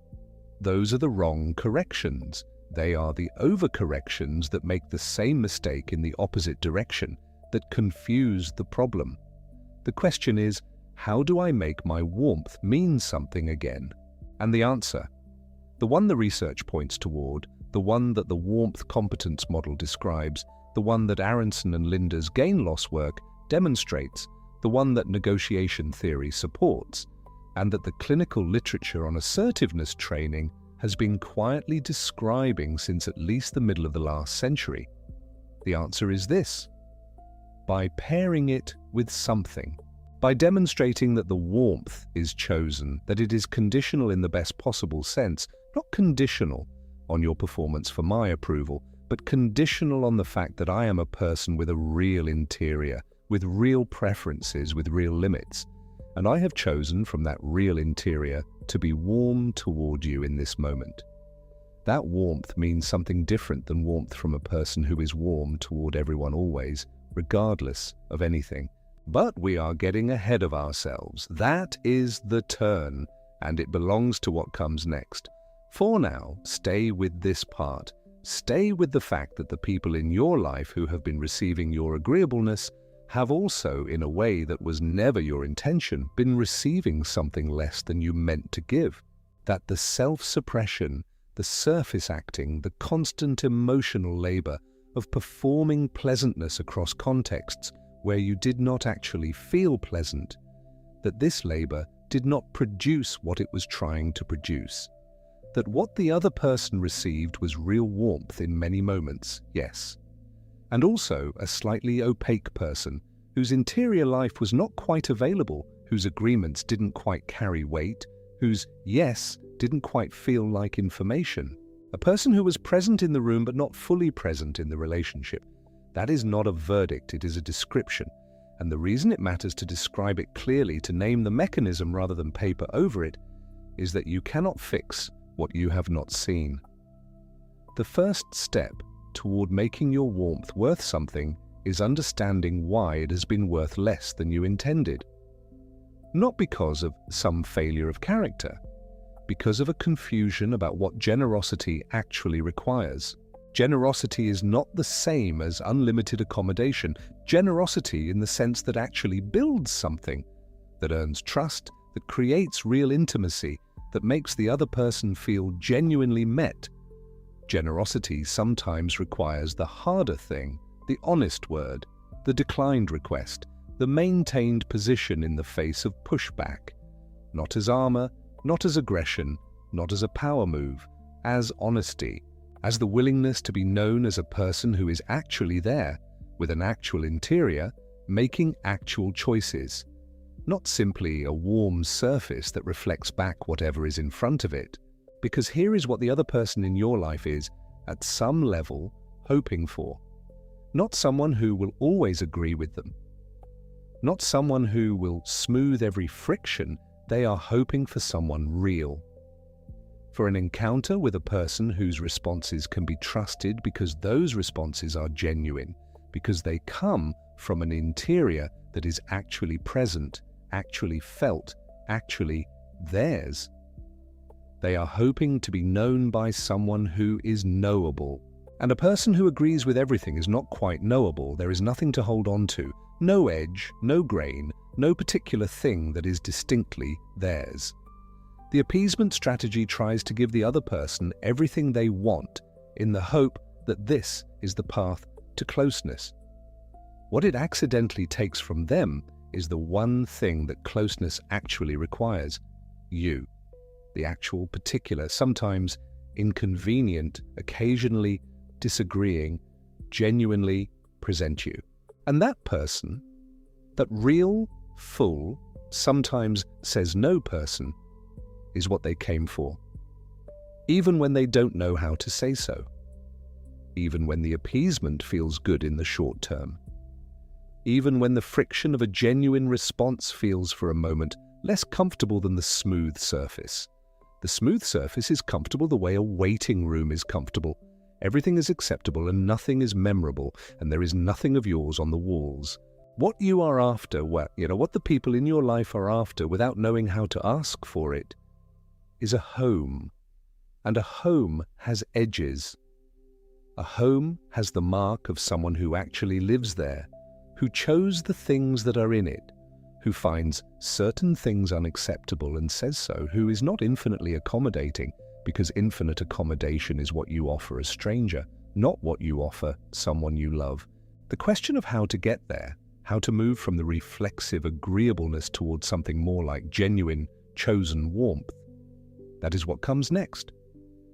Speaker 1: Those are the wrong corrections. They are the overcorrections that make the same mistake in the opposite direction, that confuse the problem. The question is, how do I make my warmth mean something again? And the answer, the one the research points toward, the one that the warmth competence model describes, the one that Aronson and Linder's gain-loss work demonstrates, the one that negotiation theory supports, and that the clinical literature on assertiveness training has been quietly describing since at least the middle of the last century? The answer is this: by pairing it with something. By demonstrating that the warmth is chosen, that it is conditional in the best possible sense, not conditional on your performance for my approval, but conditional on the fact that I am a person with a real interior, with real preferences, with real limits. And I have chosen from that real interior to be warm toward you in this moment. That warmth means something different than warmth from a person who is warm toward everyone always, regardless of anything. But we are getting ahead of ourselves. That is the turn, and it belongs to what comes next. For now, stay with this part. Stay with the fact that the people in your life who have been receiving your agreeableness have also, in a way that was never your intention, been receiving something less than you meant to give. That the self-suppression, the surface acting, the constant emotional labor of performing pleasantness across contexts where you did not actually feel pleasant, that this labor did not produce what it was trying to produce. That what the other person received was real warmth in many moments, yes. And also a slightly opaque person whose interior life was not quite available, whose agreements didn't quite carry weight, whose yes didn't quite feel like information. A person who was present in the room but not fully present in the relationship. That is not a verdict, it is a description. And the reason it matters to describe it clearly, to name the mechanism rather than paper over it, is that you cannot fix what you have not seen. The first step toward making your warmth worth something is understanding why it has been worth less than you intended. Not because of some failure of character, because of a confusion about what generosity actually requires. Generosity is not the same as unlimited accommodation. Generosity in the sense that actually builds something, that earns trust, that creates real intimacy, that makes the other person feel genuinely met. Generosity sometimes requires the harder thing, the honest word, the declined request, the maintained position in the face of pushback. Not as armor, not as aggression, not as a power move, as honesty, as the willingness to be known as a person who is actually there, with an actual interior, making actual choices. Not simply a warm surface that reflects back whatever is in front of it. Because here is what the other person in your life is, at some level, hoping for. Not someone who will always agree with them. Not someone who will smooth every friction. They are hoping for someone real. For an encounter with a person whose responses can be trusted because those responses are genuine, because they come from an interior that is actually present, actually felt, actually theirs. They are hoping to be known by someone who is knowable. And a person who agrees with everything is not quite knowable. There is nothing to hold on to, no edge, no grain, no particular thing that is distinctly theirs. The appeasement strategy tries to give the other person everything they want in the hope that this is the path to closeness. What it accidentally takes from them is the one thing that closeness actually requires: you. The actual particular, sometimes inconvenient, occasionally disagreeing, genuinely present you. And that person, that real, full, sometimes says no person, is what they came for. Even when they don't know how to say so. Even when the appeasement feels good in the short term. Even when the friction of a genuine response feels for a moment less comfortable than the smooth surface. The smooth surface is comfortable the way a waiting room is comfortable. Everything is acceptable and nothing is memorable, and there is nothing of yours on the walls. What you are after, what the people in your life are after without knowing how to ask for it, is a home. And a home has edges. A home has the mark of someone who actually lives there, who chose the things that are in it, who finds certain things unacceptable and says so, who is not infinitely accommodating, because infinite accommodation is what you offer a stranger, not what you offer someone you love. The question of how to get there, how to move from the reflexive agreeableness towards something more like genuine, chosen warmth. That is what comes next.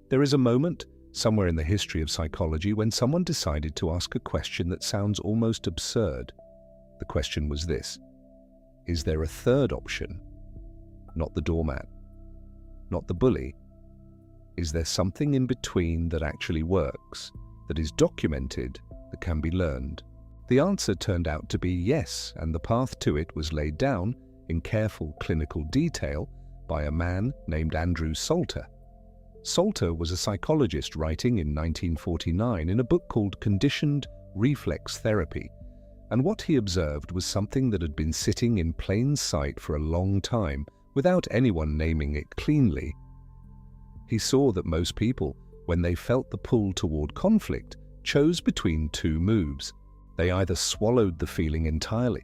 Speaker 1: There is a moment, somewhere in the history of psychology, when someone decided to ask a question that sounds almost absurd. The question was this: is there a third option? Not the doormat, not the bully. Is there something in between that actually works, that is documented, that can be learned? The answer turned out to be yes, and the path to it was laid down in careful clinical detail by a man named Andrew Salter. Salter was a psychologist writing in 1949 in a book called Conditioned Reflex Therapy, and what he observed was something that had been sitting in plain sight for a long time without anyone naming it cleanly. He saw that most people, when they felt the pull toward conflict, chose between two moves. They either swallowed the feeling entirely,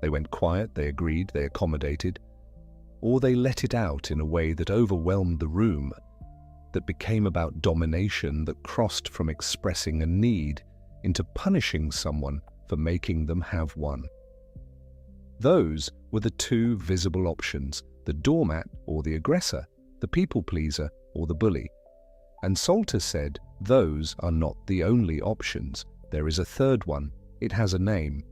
Speaker 1: they went quiet, they agreed, they accommodated, or they let it out in a way that overwhelmed the room, that became about domination, that crossed from expressing a need into punishing someone for making them have one. Those were the two visible options: the doormat or the aggressor, the people pleaser or the bully. And Salter said those are not the only options. There is a third one. It has a name.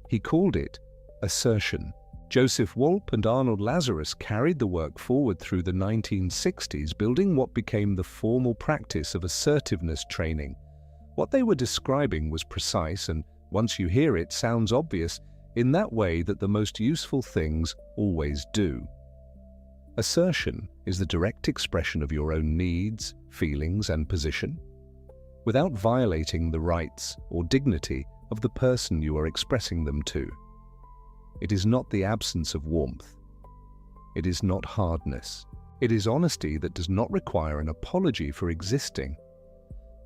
Speaker 1: He called it assertion. Joseph Wolpe and Arnold Lazarus carried the work forward through the 1960s, building what became the formal practice of assertiveness training. What they were describing was precise and, once you hear it, sounds obvious in that way that the most useful things always do. Assertion is the direct expression of your own needs, feelings, and position, without violating the rights or dignity of the person you are expressing them to. It is not the absence of warmth. It is not hardness. It is honesty that does not require an apology for existing.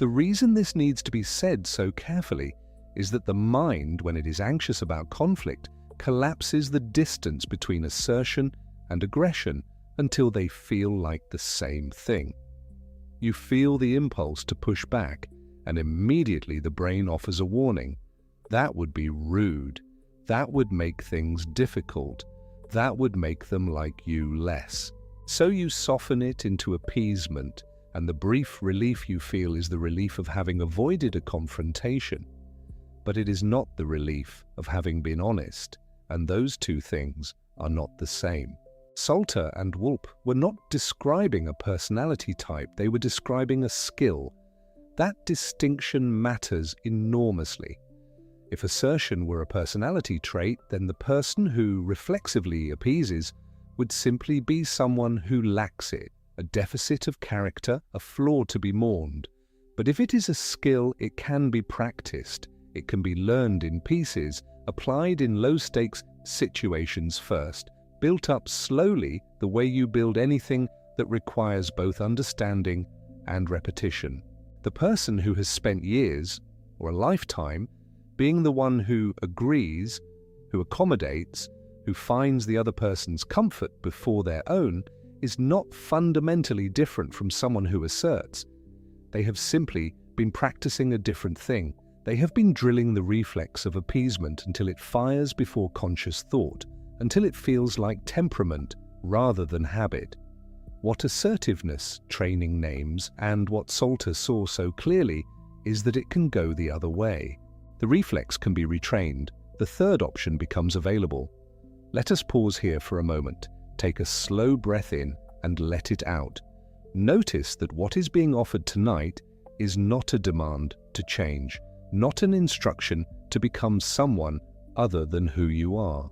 Speaker 1: The reason this needs to be said so carefully is that the mind, when it is anxious about conflict, collapses the distance between assertion and aggression until they feel like the same thing. You feel the impulse to push back, and immediately the brain offers a warning. That would be rude. That would make things difficult. That would make them like you less. So you soften it into appeasement, and the brief relief you feel is the relief of having avoided a confrontation. But it is not the relief of having been honest, and those two things are not the same. Salter and Wolpe were not describing a personality type, they were describing a skill. That distinction matters enormously. If assertion were a personality trait, then the person who reflexively appeases would simply be someone who lacks it, a deficit of character, a flaw to be mourned. But if it is a skill, it can be practiced. It can be learned in pieces, applied in low-stakes situations first, built up slowly the way you build anything that requires both understanding and repetition. The person who has spent years, or a lifetime, being the one who agrees, who accommodates, who finds the other person's comfort before their own, is not fundamentally different from someone who asserts. They have simply been practicing a different thing. They have been drilling the reflex of appeasement until it fires before conscious thought, until it feels like temperament rather than habit. What assertiveness training names, and what Salter saw so clearly, is that it can go the other way. The reflex can be retrained. The third option becomes available. Let us pause here for a moment. Take a slow breath in and let it out. Notice that what is being offered tonight is not a demand to change, not an instruction to become someone other than who you are.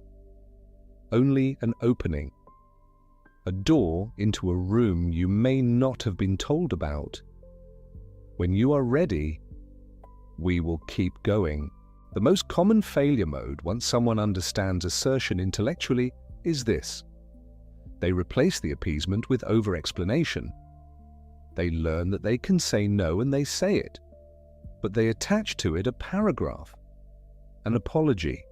Speaker 1: Only an opening, a door into a room you may not have been told about. When you are ready, we will keep going. The most common failure mode, once someone understands assertion intellectually, is this. They replace the appeasement with over-explanation. They learn that they can say no and they say it, but they attach to it a paragraph, an apology,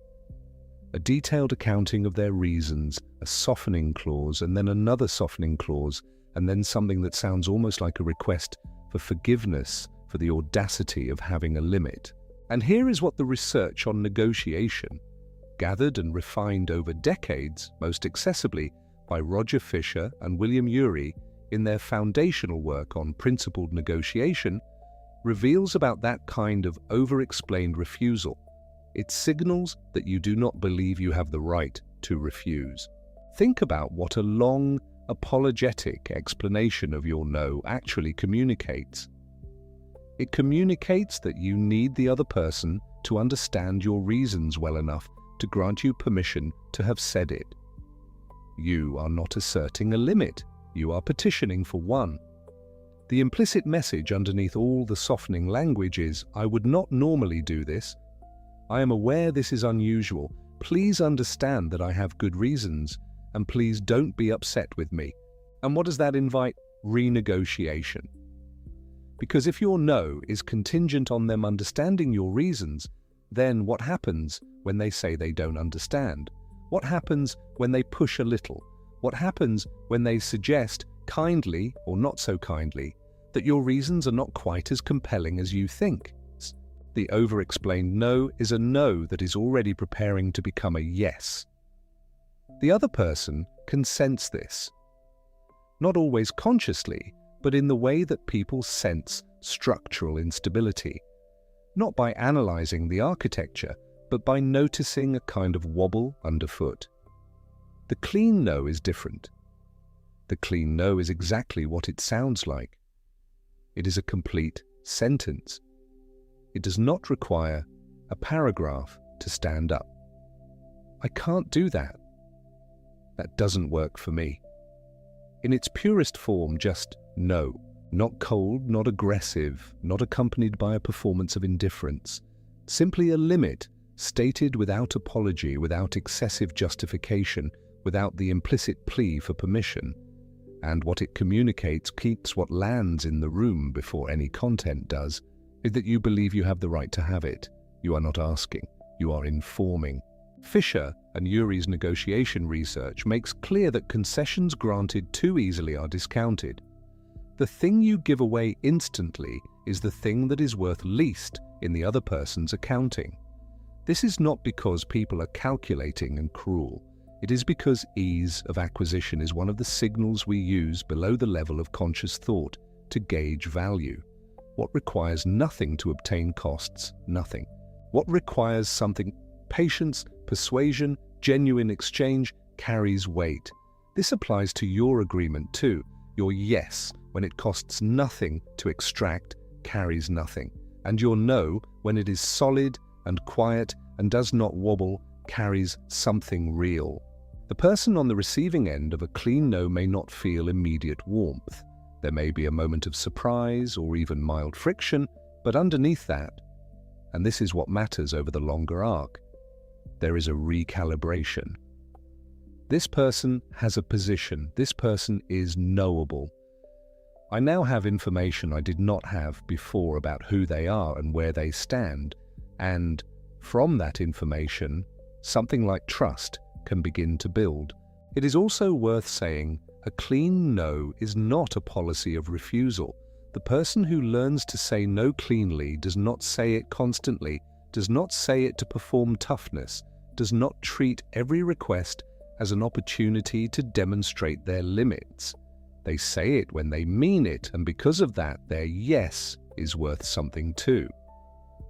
Speaker 1: a detailed accounting of their reasons, a softening clause, and then another softening clause, and then something that sounds almost like a request for forgiveness for the audacity of having a limit. And here is what the research on negotiation gathered and refined over decades, most accessibly by Roger Fisher and William Ury in their foundational work on principled negotiation, reveals about that kind of over-explained refusal. It signals that you do not believe you have the right to refuse. Think about what a long, apologetic explanation of your no actually communicates. It communicates that you need the other person to understand your reasons well enough to grant you permission to have said it. You are not asserting a limit, you are petitioning for one. The implicit message underneath all the softening language is, I would not normally do this. I am aware this is unusual. Please understand that I have good reasons, and please don't be upset with me. And what does that invite? Renegotiation. Because if your no is contingent on them understanding your reasons, then what happens when they say they don't understand? What happens when they push a little? What happens when they suggest, kindly or not so kindly, that your reasons are not quite as compelling as you think? The over-explained no is a no that is already preparing to become a yes. The other person can sense this. Not always consciously, but in the way that people sense structural instability. Not by analyzing the architecture, but by noticing a kind of wobble underfoot. The clean no is different. The clean no is exactly what it sounds like. It is a complete sentence. It does not require a paragraph to stand up. I can't do that. That doesn't work for me. In its purest form, just no. Not cold, not aggressive, not accompanied by a performance of indifference. Simply a limit, stated without apology, without excessive justification, without the implicit plea for permission. And what it communicates keeps what lands in the room before any content does, is that you believe you have the right to have it. You are not asking, you are informing. Fisher and Ury's negotiation research makes clear that concessions granted too easily are discounted. The thing you give away instantly is the thing that is worth least in the other person's accounting. This is not because people are calculating and cruel. It is because ease of acquisition is one of the signals we use below the level of conscious thought to gauge value. What requires nothing to obtain costs nothing. What requires something, patience, persuasion, genuine exchange, carries weight. This applies to your agreement too. Your yes, when it costs nothing to extract, carries nothing. And your no, when it is solid and quiet and does not wobble, carries something real. The person on the receiving end of a clean no may not feel immediate warmth. There may be a moment of surprise or even mild friction, but underneath that, and this is what matters over the longer arc, there is a recalibration. This person has a position. This person is knowable. I now have information I did not have before about who they are and where they stand, and from that information, something like trust can begin to build. It is also worth saying a clean no is not a policy of refusal. The person who learns to say no cleanly does not say it constantly, does not say it to perform toughness, does not treat every request as an opportunity to demonstrate their limits. They say it when they mean it, and because of that, their yes is worth something too.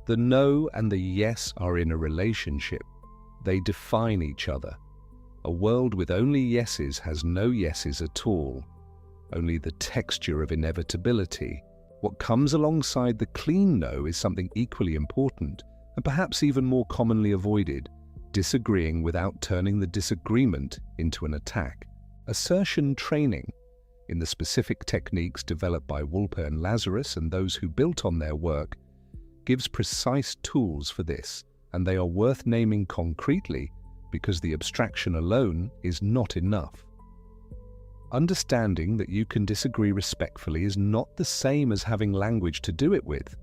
Speaker 1: The no and the yes are in a relationship. They define each other. A world with only yeses has no yeses at all, only the texture of inevitability. What comes alongside the clean no is something equally important, and perhaps even more commonly avoided: disagreeing without turning the disagreement into an attack. Assertion training, in the specific techniques developed by Wolper and Lazarus and those who built on their work, gives precise tools for this, and they are worth naming concretely because the abstraction alone is not enough. Understanding that you can disagree respectfully is not the same as having language to do it with.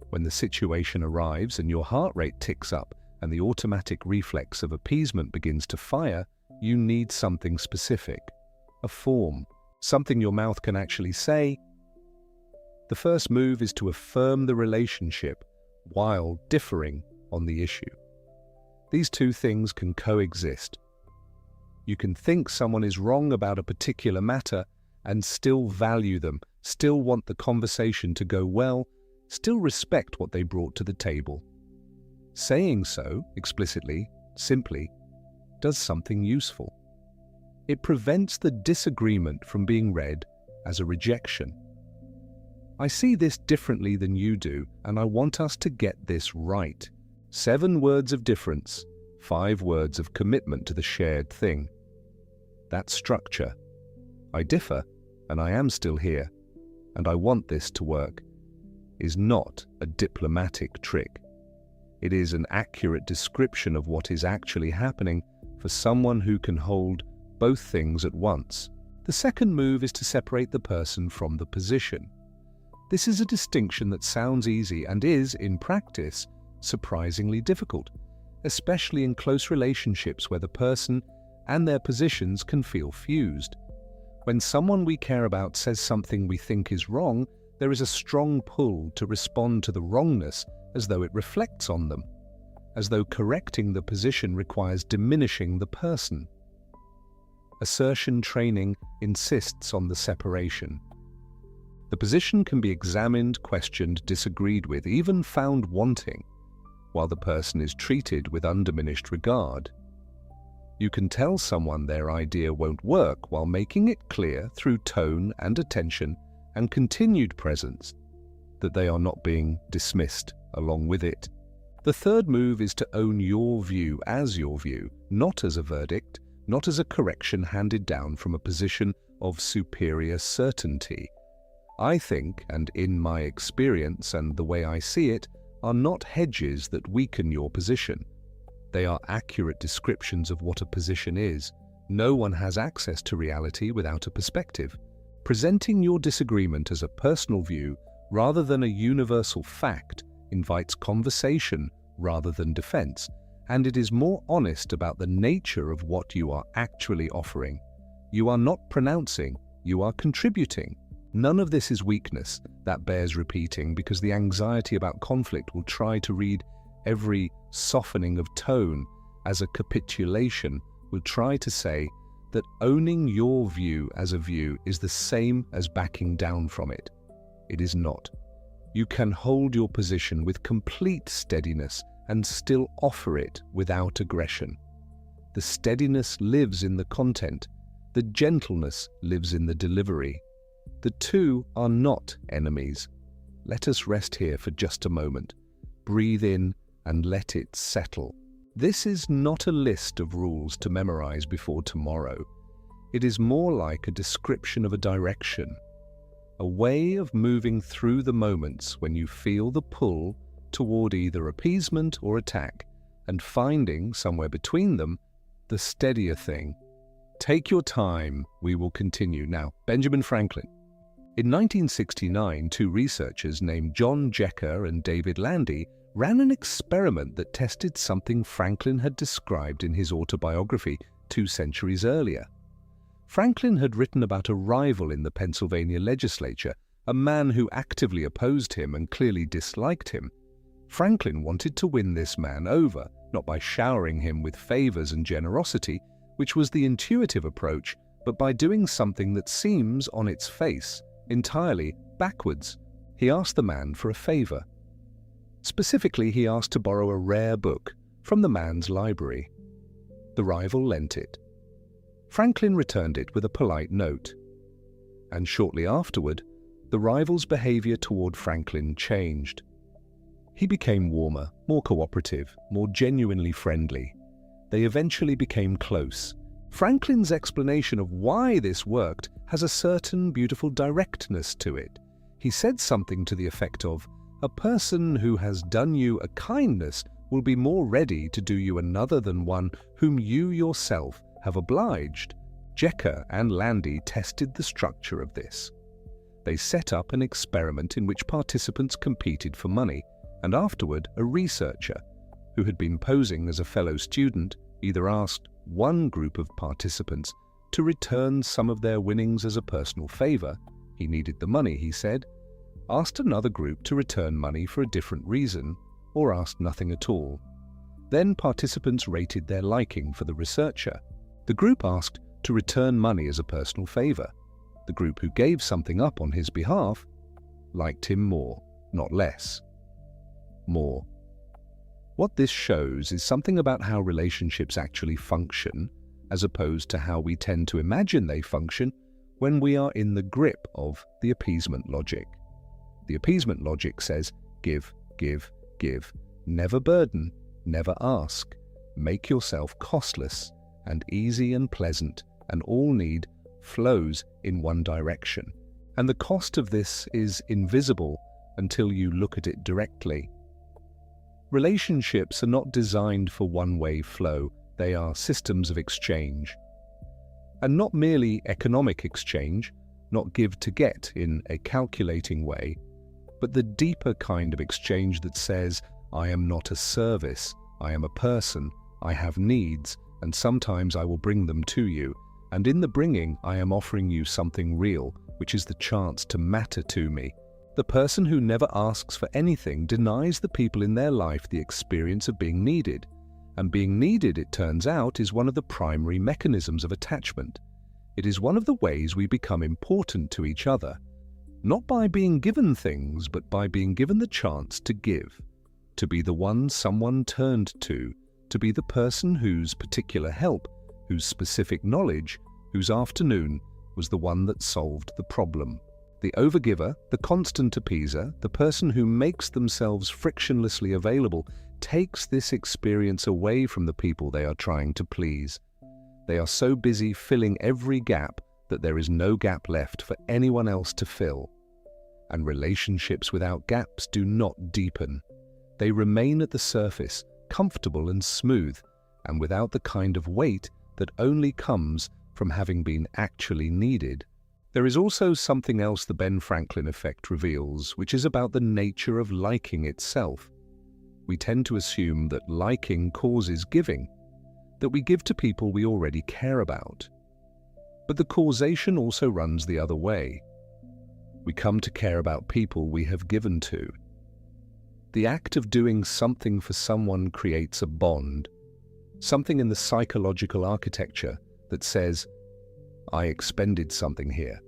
Speaker 1: When the situation arrives and your heart rate ticks up and the automatic reflex of appeasement begins to fire, you need something specific, a form, something your mouth can actually say. The first move is to affirm the relationship while differing on the issue. These two things can coexist. You can think someone is wrong about a particular matter and still value them, still want the conversation to go well, still respect what they brought to the table. Saying so, explicitly, simply, does something useful. It prevents the disagreement from being read as a rejection. I see this differently than you do, and I want us to get this right. 7 words of difference, 5 words of commitment to the shared thing. That structure. I differ, and I am still here, and I want this to work, is not a diplomatic trick. It is an accurate description of what is actually happening for someone who can hold both things at once. The second move is to separate the person from the position. This is a distinction that sounds easy and is, in practice, surprisingly difficult, especially in close relationships where the person and their positions can feel fused. When someone we care about says something we think is wrong, there is a strong pull to respond to the wrongness as though it reflects on them, as though correcting the position requires diminishing the person. Assertion training insists on the separation. The position can be examined, questioned, disagreed with, even found wanting, while the person is treated with undiminished regard. You can tell someone their idea won't work while making it clear through tone and attention and continued presence that they are not being dismissed along with it. The third move is to own your view as your view, not as a verdict, not as a correction handed down from a position of superior certainty. I think, and in my experience and the way I see it, are not hedges that weaken your position. They are accurate descriptions of what a position is. No one has access to reality without a perspective. Presenting your disagreement as a personal view rather than a universal fact invites conversation rather than defense, and it is more honest about the nature of what you are actually offering. You are not pronouncing, you are contributing. None of this is weakness. That bears repeating because the anxiety about conflict will try to read every softening of tone as a capitulation, will try to say that owning your view as a view is the same as backing down from it. It is not. You can hold your position with complete steadiness and still offer it without aggression. The steadiness lives in the content. The gentleness lives in the delivery. The two are not enemies. Let us rest here for just a moment. Breathe in and let it settle. This is not a list of rules to memorize before tomorrow. It is more like a description of a direction, a way of moving through the moments when you feel the pull toward either appeasement or attack, and finding, somewhere between them, the steadier thing. Take your time, we will continue. Now, Benjamin Franklin. In 1969, 2 researchers named John Jecker and David Landy ran an experiment that tested something Franklin had described in his autobiography 2 centuries earlier. Franklin had written about a rival in the Pennsylvania legislature, a man who actively opposed him and clearly disliked him. Franklin wanted to win this man over, not by showering him with favors and generosity, which was the intuitive approach, but by doing something that seems, on its face, entirely backwards. He asked the man for a favor. Specifically, he asked to borrow a rare book from the man's library. The rival lent it. Franklin returned it with a polite note. And shortly afterward, the rival's behavior toward Franklin changed. He became warmer, more cooperative, more genuinely friendly. They eventually became close. Franklin's explanation of why this worked has a certain beautiful directness to it. He said something to the effect of, "A person who has done you a kindness will be more ready to do you another than one whom you yourself have obliged." Jecker and Landy tested the structure of this. They set up an experiment in which participants competed for money, and afterward a researcher, who had been posing as a fellow student, either asked one group of participants to return some of their winnings as a personal favor — he needed the money, he said — asked another group to return money for a different reason, or asked nothing at all. Then participants rated their liking for the researcher. The group asked to return money as a personal favor. The group who gave something up on his behalf liked him more, not less. More. What this shows is something about how relationships actually function, as opposed to how we tend to imagine they function when we are in the grip of the appeasement logic. The appeasement logic says, give, give, give, never burden, never ask, make yourself costless and easy and pleasant, and all need flows in one direction. And the cost of this is invisible until you look at it directly. Relationships are not designed for one-way flow, they are systems of exchange. And not merely economic exchange, not give to get in a calculating way, but the deeper kind of exchange that says, I am not a service, I am a person, I have needs, and sometimes I will bring them to you, and in the bringing I am offering you something real, which is the chance to matter to me. The person who never asks for anything denies the people in their life the experience of being needed, and being needed, it turns out, is one of the primary mechanisms of attachment. It is one of the ways we become important to each other, not by being given things, but by being given the chance to give, to be the one someone turned to be the person whose particular help, whose specific knowledge, whose afternoon was the one that solved the problem. The overgiver, the constant appeaser, the person who makes themselves frictionlessly available, takes this experience away from the people they are trying to please. They are so busy filling every gap that there is no gap left for anyone else to fill. And relationships without gaps do not deepen. They remain at the surface, comfortable and smooth, and without the kind of weight that only comes from having been actually needed. There is also something else the Ben Franklin effect reveals, which is about the nature of liking itself. We tend to assume that liking causes giving, that we give to people we already care about. But the causation also runs the other way. We come to care about people we have given to. The act of doing something for someone creates a bond, something in the psychological architecture that says, I expended something here.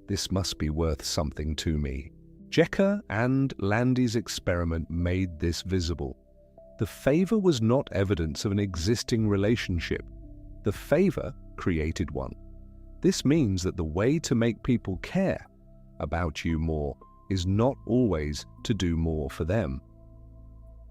Speaker 1: This must be worth something to me. Jecker and Landy's experiment made this visible. The favor was not evidence of an existing relationship. The favor created one. This means that the way to make people care about you more is not always to do more for them.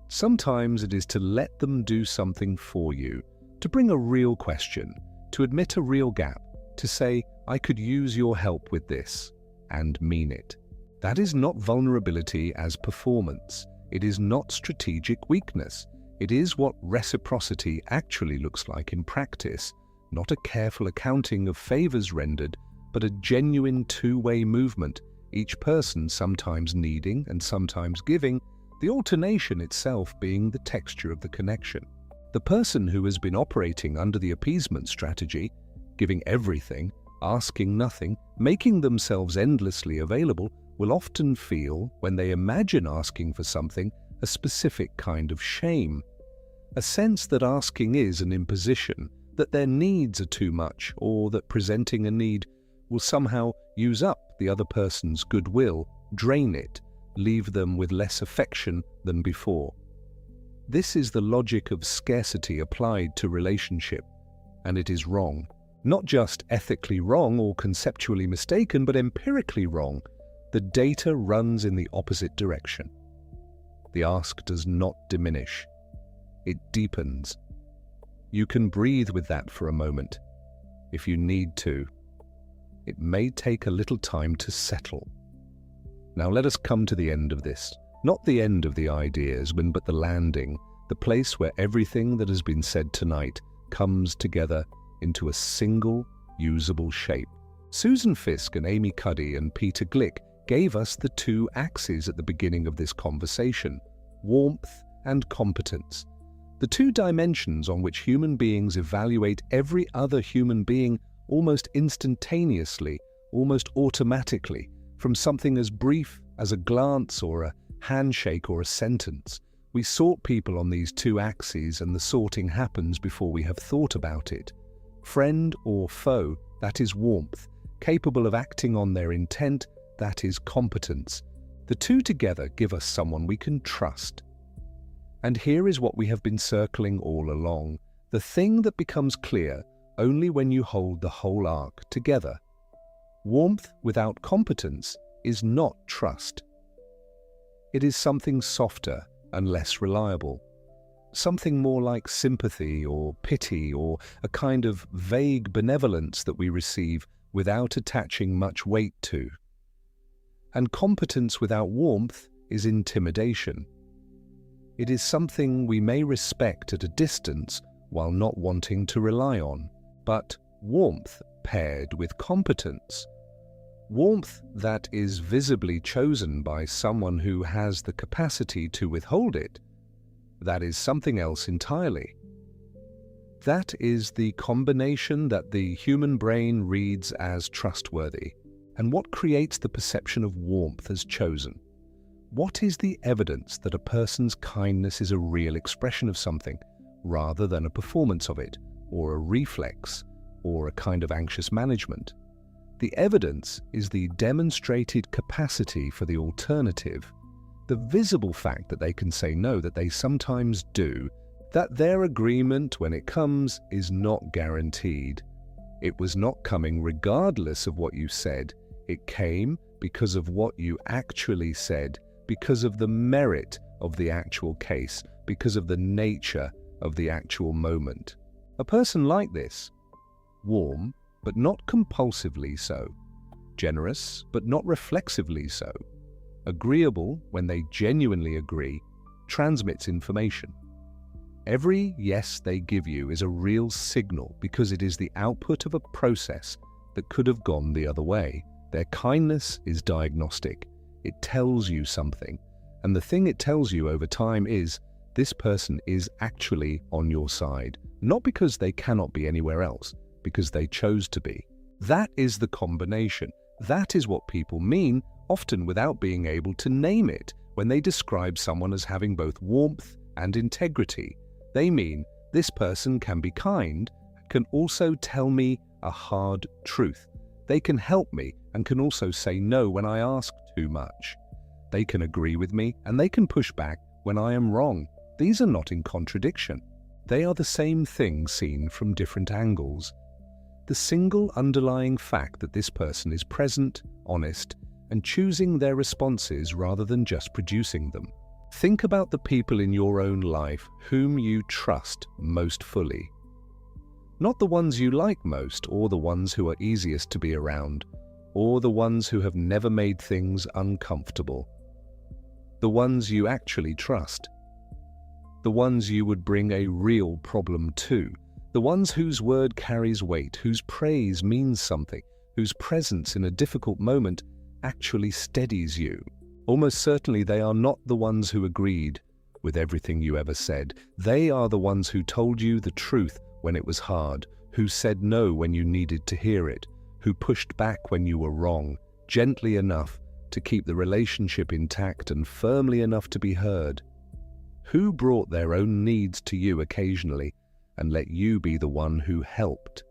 Speaker 1: Sometimes it is to let them do something for you, to bring a real question, to admit a real gap, to say, I could use your help with this, and mean it. That is not vulnerability as performance. It is not strategic weakness. It is what reciprocity actually looks like in practice, not a careful accounting of favors rendered, but a genuine two-way movement, each person sometimes needing and sometimes giving, the alternation itself being the texture of the connection. The person who has been operating under the appeasement strategy, giving everything, asking nothing, making themselves endlessly available, will often feel, when they imagine asking for something, a specific kind of shame. A sense that asking is an imposition, that their needs are too much, or that presenting a need will somehow use up the other person's goodwill, drain it, leave them with less affection than before. This is the logic of scarcity applied to relationship, and it is wrong. Not just ethically wrong or conceptually mistaken, but empirically wrong. The data runs in the opposite direction. The ask does not diminish. It deepens. You can breathe with that for a moment, if you need to. It may take a little time to settle. Now let us come to the end of this. Not the end of the ideas, but the landing, the place where everything that has been said tonight comes together into a single, usable shape. Susan Fiske and Amy Cuddy and Peter Glick gave us the two axes at the beginning of this conversation, warmth and competence. The two dimensions on which human beings evaluate every other human being almost instantaneously, almost automatically, from something as brief as a glance or a handshake or a sentence, We sort people on these two axes, and the sorting happens before we have thought about it. Friend or foe, that is warmth. Capable of acting on their intent, that is competence. The two together give us someone we can trust. And here is what we have been circling all along, the thing that becomes clear only when you hold the whole arc together. Warmth without competence is not trust. It is something softer and less reliable. Something more like sympathy or pity, or a kind of vague benevolence that we receive without attaching much weight to. And competence without warmth is intimidation. It is something we may respect at a distance while not wanting to rely on, but warmth paired with competence, warmth that is visibly chosen by someone who has the capacity to withhold it, that is something else entirely. That is the combination that the human brain reads as trustworthy. And what creates the perception of warmth as chosen? What is the evidence that a person's kindness is a real expression of something, rather than a performance of it, or a reflex, or a kind of anxious management? The evidence is the demonstrated capacity for the alternative, the visible fact that they can say no, that they sometimes do, that their agreement when it comes is not guaranteed. It was not coming regardless of what you said. It came because of what you actually said, because of the merit of the actual case, because of the nature of the actual moment. A person like this, warm but not compulsively so, generous but not reflexively so, agreeable when they genuinely agree, transmits information. Every yes they give you is a real signal because it is the output of a process that could have gone the other way. Their kindness is diagnostic. It tells you something, and the thing it tells you over time is this person is actually on your side, not because they cannot be anywhere else, because they chose to be. That is the combination. That is what people mean, often without being able to name it, when they describe someone as having both warmth and integrity. They mean this person can be kind, can also tell me a hard truth. They can help me and can also say no when I ask too much. They can agree with me and they can push back when I am wrong. These are not in contradiction. They are the same thing seen from different angles. The single underlying fact that this person is present, honest, and choosing their responses rather than just producing them. Think about the people in your own life whom you trust most fully. Not the ones you like most, or the ones who are easiest to be around, or the ones who have never made things uncomfortable. The ones you actually trust. The ones you would bring a real problem to. The ones whose word carries weight, whose praise means something, whose presence in a difficult moment actually steadies you. Almost certainly they are not the ones who agreed with everything you ever said. They are the ones who told you the truth when it was hard, who said no when you needed to hear it, who pushed back when you were wrong, gently enough to keep the relationship intact and firmly enough to be heard. Who brought their own needs to you occasionally and let you be the one who helped.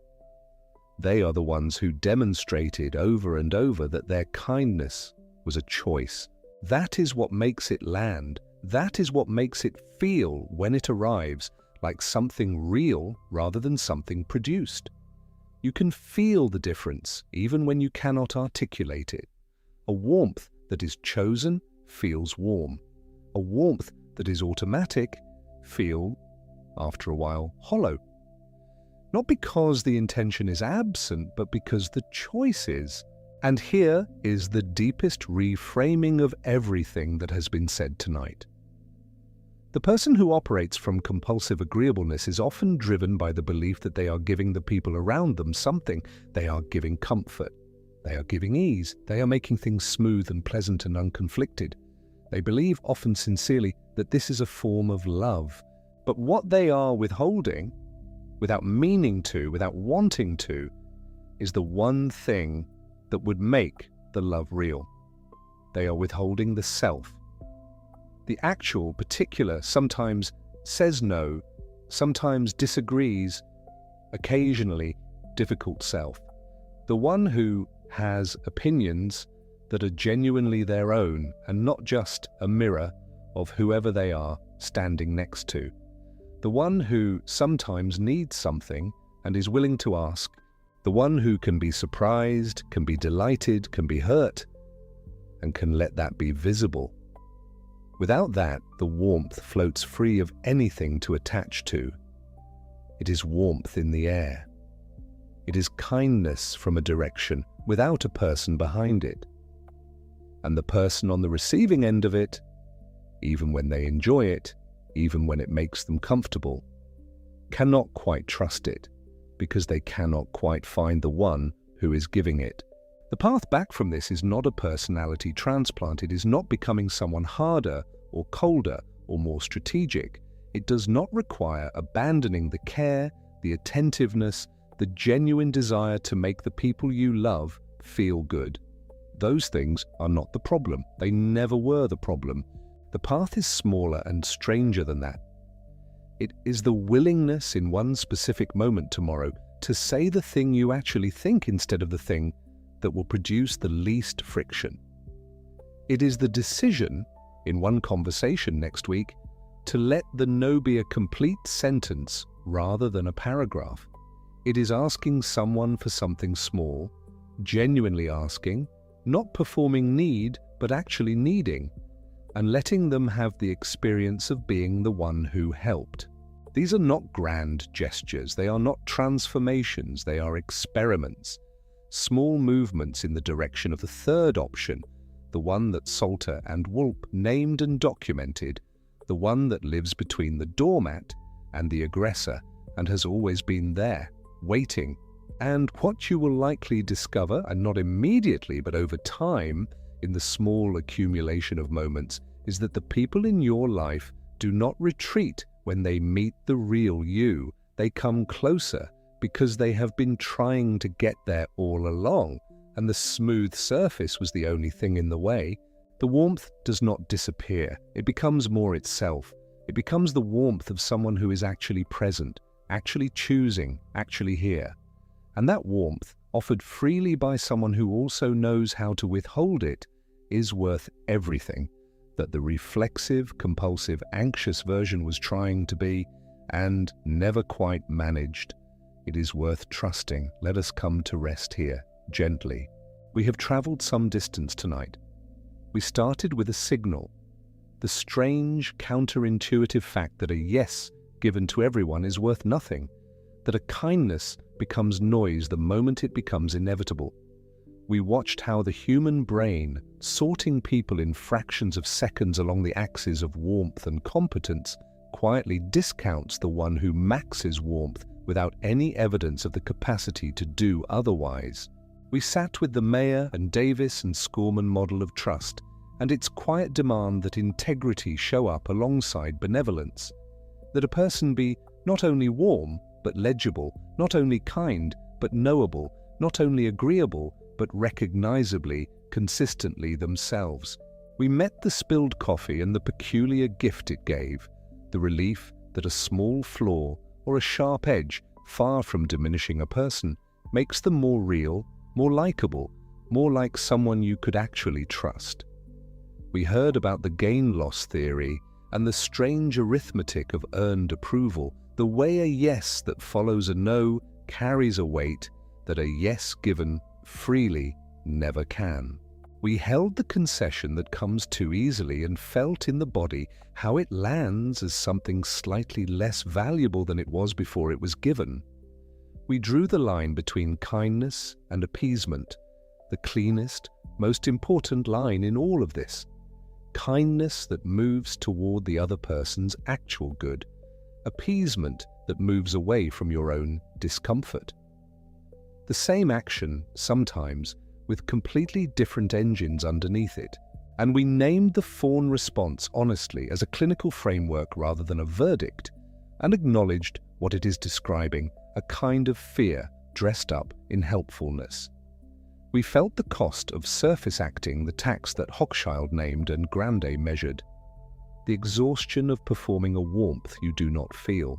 Speaker 1: They are the ones who demonstrated over and over that their kindness was a choice. That is what makes it land. That is what makes it feel when it arrives like something real rather than something produced. You can feel the difference even when you cannot articulate it. A warmth that is chosen feels warm. A warmth that is automatic feels, after a while, hollow. Not because the intention is absent, but because the choice is. And here is the deepest reframing of everything that has been said tonight. The person who operates from compulsive agreeableness is often driven by the belief that they are giving the people around them something. They are giving comfort. They are giving ease. They are making things smooth and pleasant and unconflicted. They believe, often sincerely, that this is a form of love. But what they are withholding, without meaning to, without wanting to, is the one thing that would make the love real. They are withholding the self. The actual, particular, sometimes says no, sometimes disagrees, occasionally difficult self. The one who has opinions that are genuinely their own and not just a mirror of whoever they are standing next to. The one who sometimes needs something and is willing to ask. The one who can be surprised, can be delighted, can be hurt, and can let that be visible. Without that, the warmth floats free of anything to attach to. It is warmth in the air. It is kindness from a direction without a person behind it. And the person on the receiving end of it, even when they enjoy it, even when it makes them comfortable, cannot quite trust it because they cannot quite find the one who is giving it. The path back from this is not a personality transplant. It is not becoming someone harder or colder or more strategic. It does not require abandoning the care, the attentiveness, the genuine desire to make the people you love feel good. Those things are not the problem. They never were the problem. The path is smaller and stranger than that. It is the willingness in one specific moment tomorrow to say the thing you actually think instead of the thing that will produce the least friction. It is the decision in one conversation next week to let the no be a complete sentence rather than a paragraph. It is asking someone for something small, genuinely asking, not performing need but actually needing, and letting them have the experience of being the one who helped. These are not grand gestures, they are not transformations, they are experiments. Small movements in the direction of the third option, the one that Salter and Wolpe named and documented, the one that lives between the doormat and the aggressor and has always been there, waiting. And what you will likely discover, and not immediately but over time, in the small accumulation of moments, is that the people in your life do not retreat when they meet the real you. They come closer because they have been trying to get there all along, and the smooth surface was the only thing in the way. The warmth does not disappear. It becomes more itself. It becomes the warmth of someone who is actually present, actually choosing, actually here. And that warmth, offered freely by someone who also knows how to withhold it, is worth everything that the reflexive, compulsive, anxious version was trying to be and never quite managed. It is worth trusting. Let us come to rest here, gently. We have traveled some distance tonight. We started with a signal, the strange, counterintuitive fact that a yes given to everyone is worth nothing, that a kindness becomes noise the moment it becomes inevitable. We watched how the human brain, sorting people in fractions of seconds along the axis of warmth and competence, quietly discounts the one who maxes warmth without any evidence of the capacity to do otherwise. We sat with the Mayer and Davis and Scorman model of trust, and its quiet demand that integrity show up alongside benevolence, that a person be not only warm but legible, not only kind but knowable, not only agreeable but recognizably, consistently themselves. We met the spilled coffee and the peculiar gift it gave, the relief that a small flaw or a sharp edge, far from diminishing a person, makes them more real, more likable, more like someone you could actually trust. We heard about the gain-loss theory and the strange arithmetic of earned approval, the way a yes that follows a no carries a weight that a yes given freely never can. We held the concession that comes too easily and felt in the body how it lands as something slightly less valuable than it was before it was given. We drew the line between kindness and appeasement, the cleanest, most important line in all of this. Kindness that moves toward the other person's actual good, appeasement that moves away from your own discomfort. The same action, sometimes, with completely different engines underneath it, and we named the fawn response honestly as a clinical framework rather than a verdict, and acknowledged what it is describing, a kind of fear dressed up in helpfulness. We felt the cost of surface acting the tax that Hochschild named and Grande measured. the exhaustion of performing a warmth you do not feel,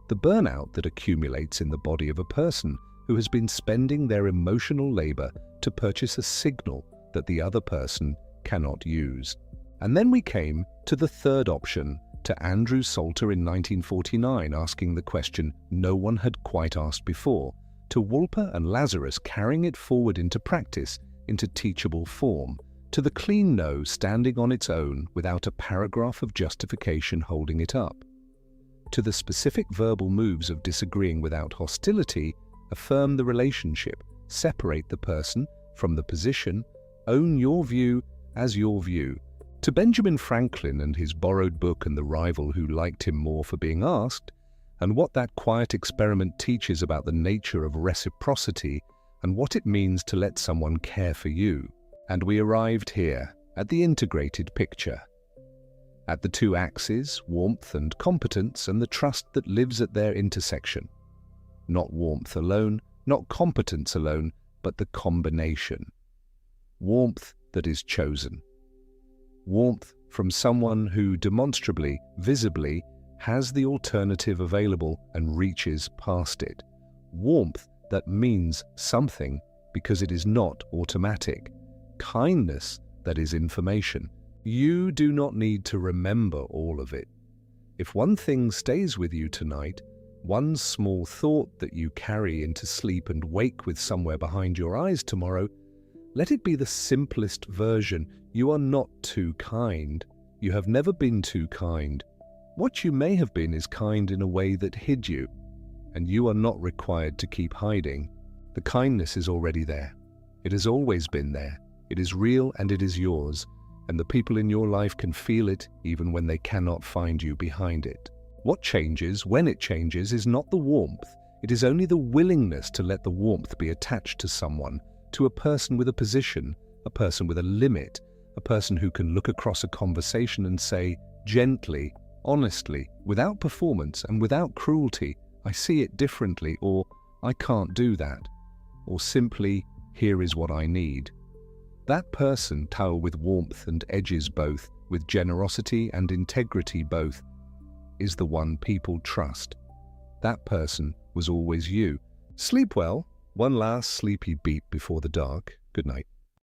Speaker 1: the burnout that accumulates in the body of a person who has been spending their emotional labor to purchase a signal that the other person cannot use. And then we came to the third option, to Andrew Salter in 1949 asking the question no one had quite asked before, to Wolper and Lazarus carrying it forward into practice, into teachable form, to the clean no standing on its own without a paragraph of justification holding it up, to the specific verbal moves of disagreeing without hostility, affirm the relationship, separate the person from the position, own your view as your view, to Benjamin Franklin and his borrowed book and the rival who liked him more for being asked, and what that quiet experiment teaches about the nature of reciprocity and what it means to let someone care for you. And we arrived here, at the integrated picture. At the two axes, warmth and competence, and the trust that lives at their intersection. Not warmth alone, not competence alone, but the combination. Warmth that is chosen. Warmth from someone who demonstrably, visibly, has the alternative available and reaches past it. Warmth that means something because it is not automatic. Kindness that is information. You do not need to remember all of it. If one thing stays with you tonight, one small thought that you carry into sleep and wake with somewhere behind your eyes tomorrow, let it be the simplest version. You are not too kind. You have never been too kind. What you may have been is kind in a way that hid you, and you are not required to keep hiding. The kindness is already there. It has always been there. It is real and it is yours, and the people in your life can feel it even when they cannot find you behind it. What changes, when it changes, is not the warmth. It is only the willingness to let the warmth be attached to someone, to a person with a position, a person with a limit, a person who can look across a conversation and say, gently, honestly, without performance and without cruelty, I see it differently, or I can't do that, or simply, here is what I need. That person, towel with warmth and edges both, with generosity and integrity both, is the one people trust. That person was always you. Sleep well. One last sleepy beep before the dark. Good night.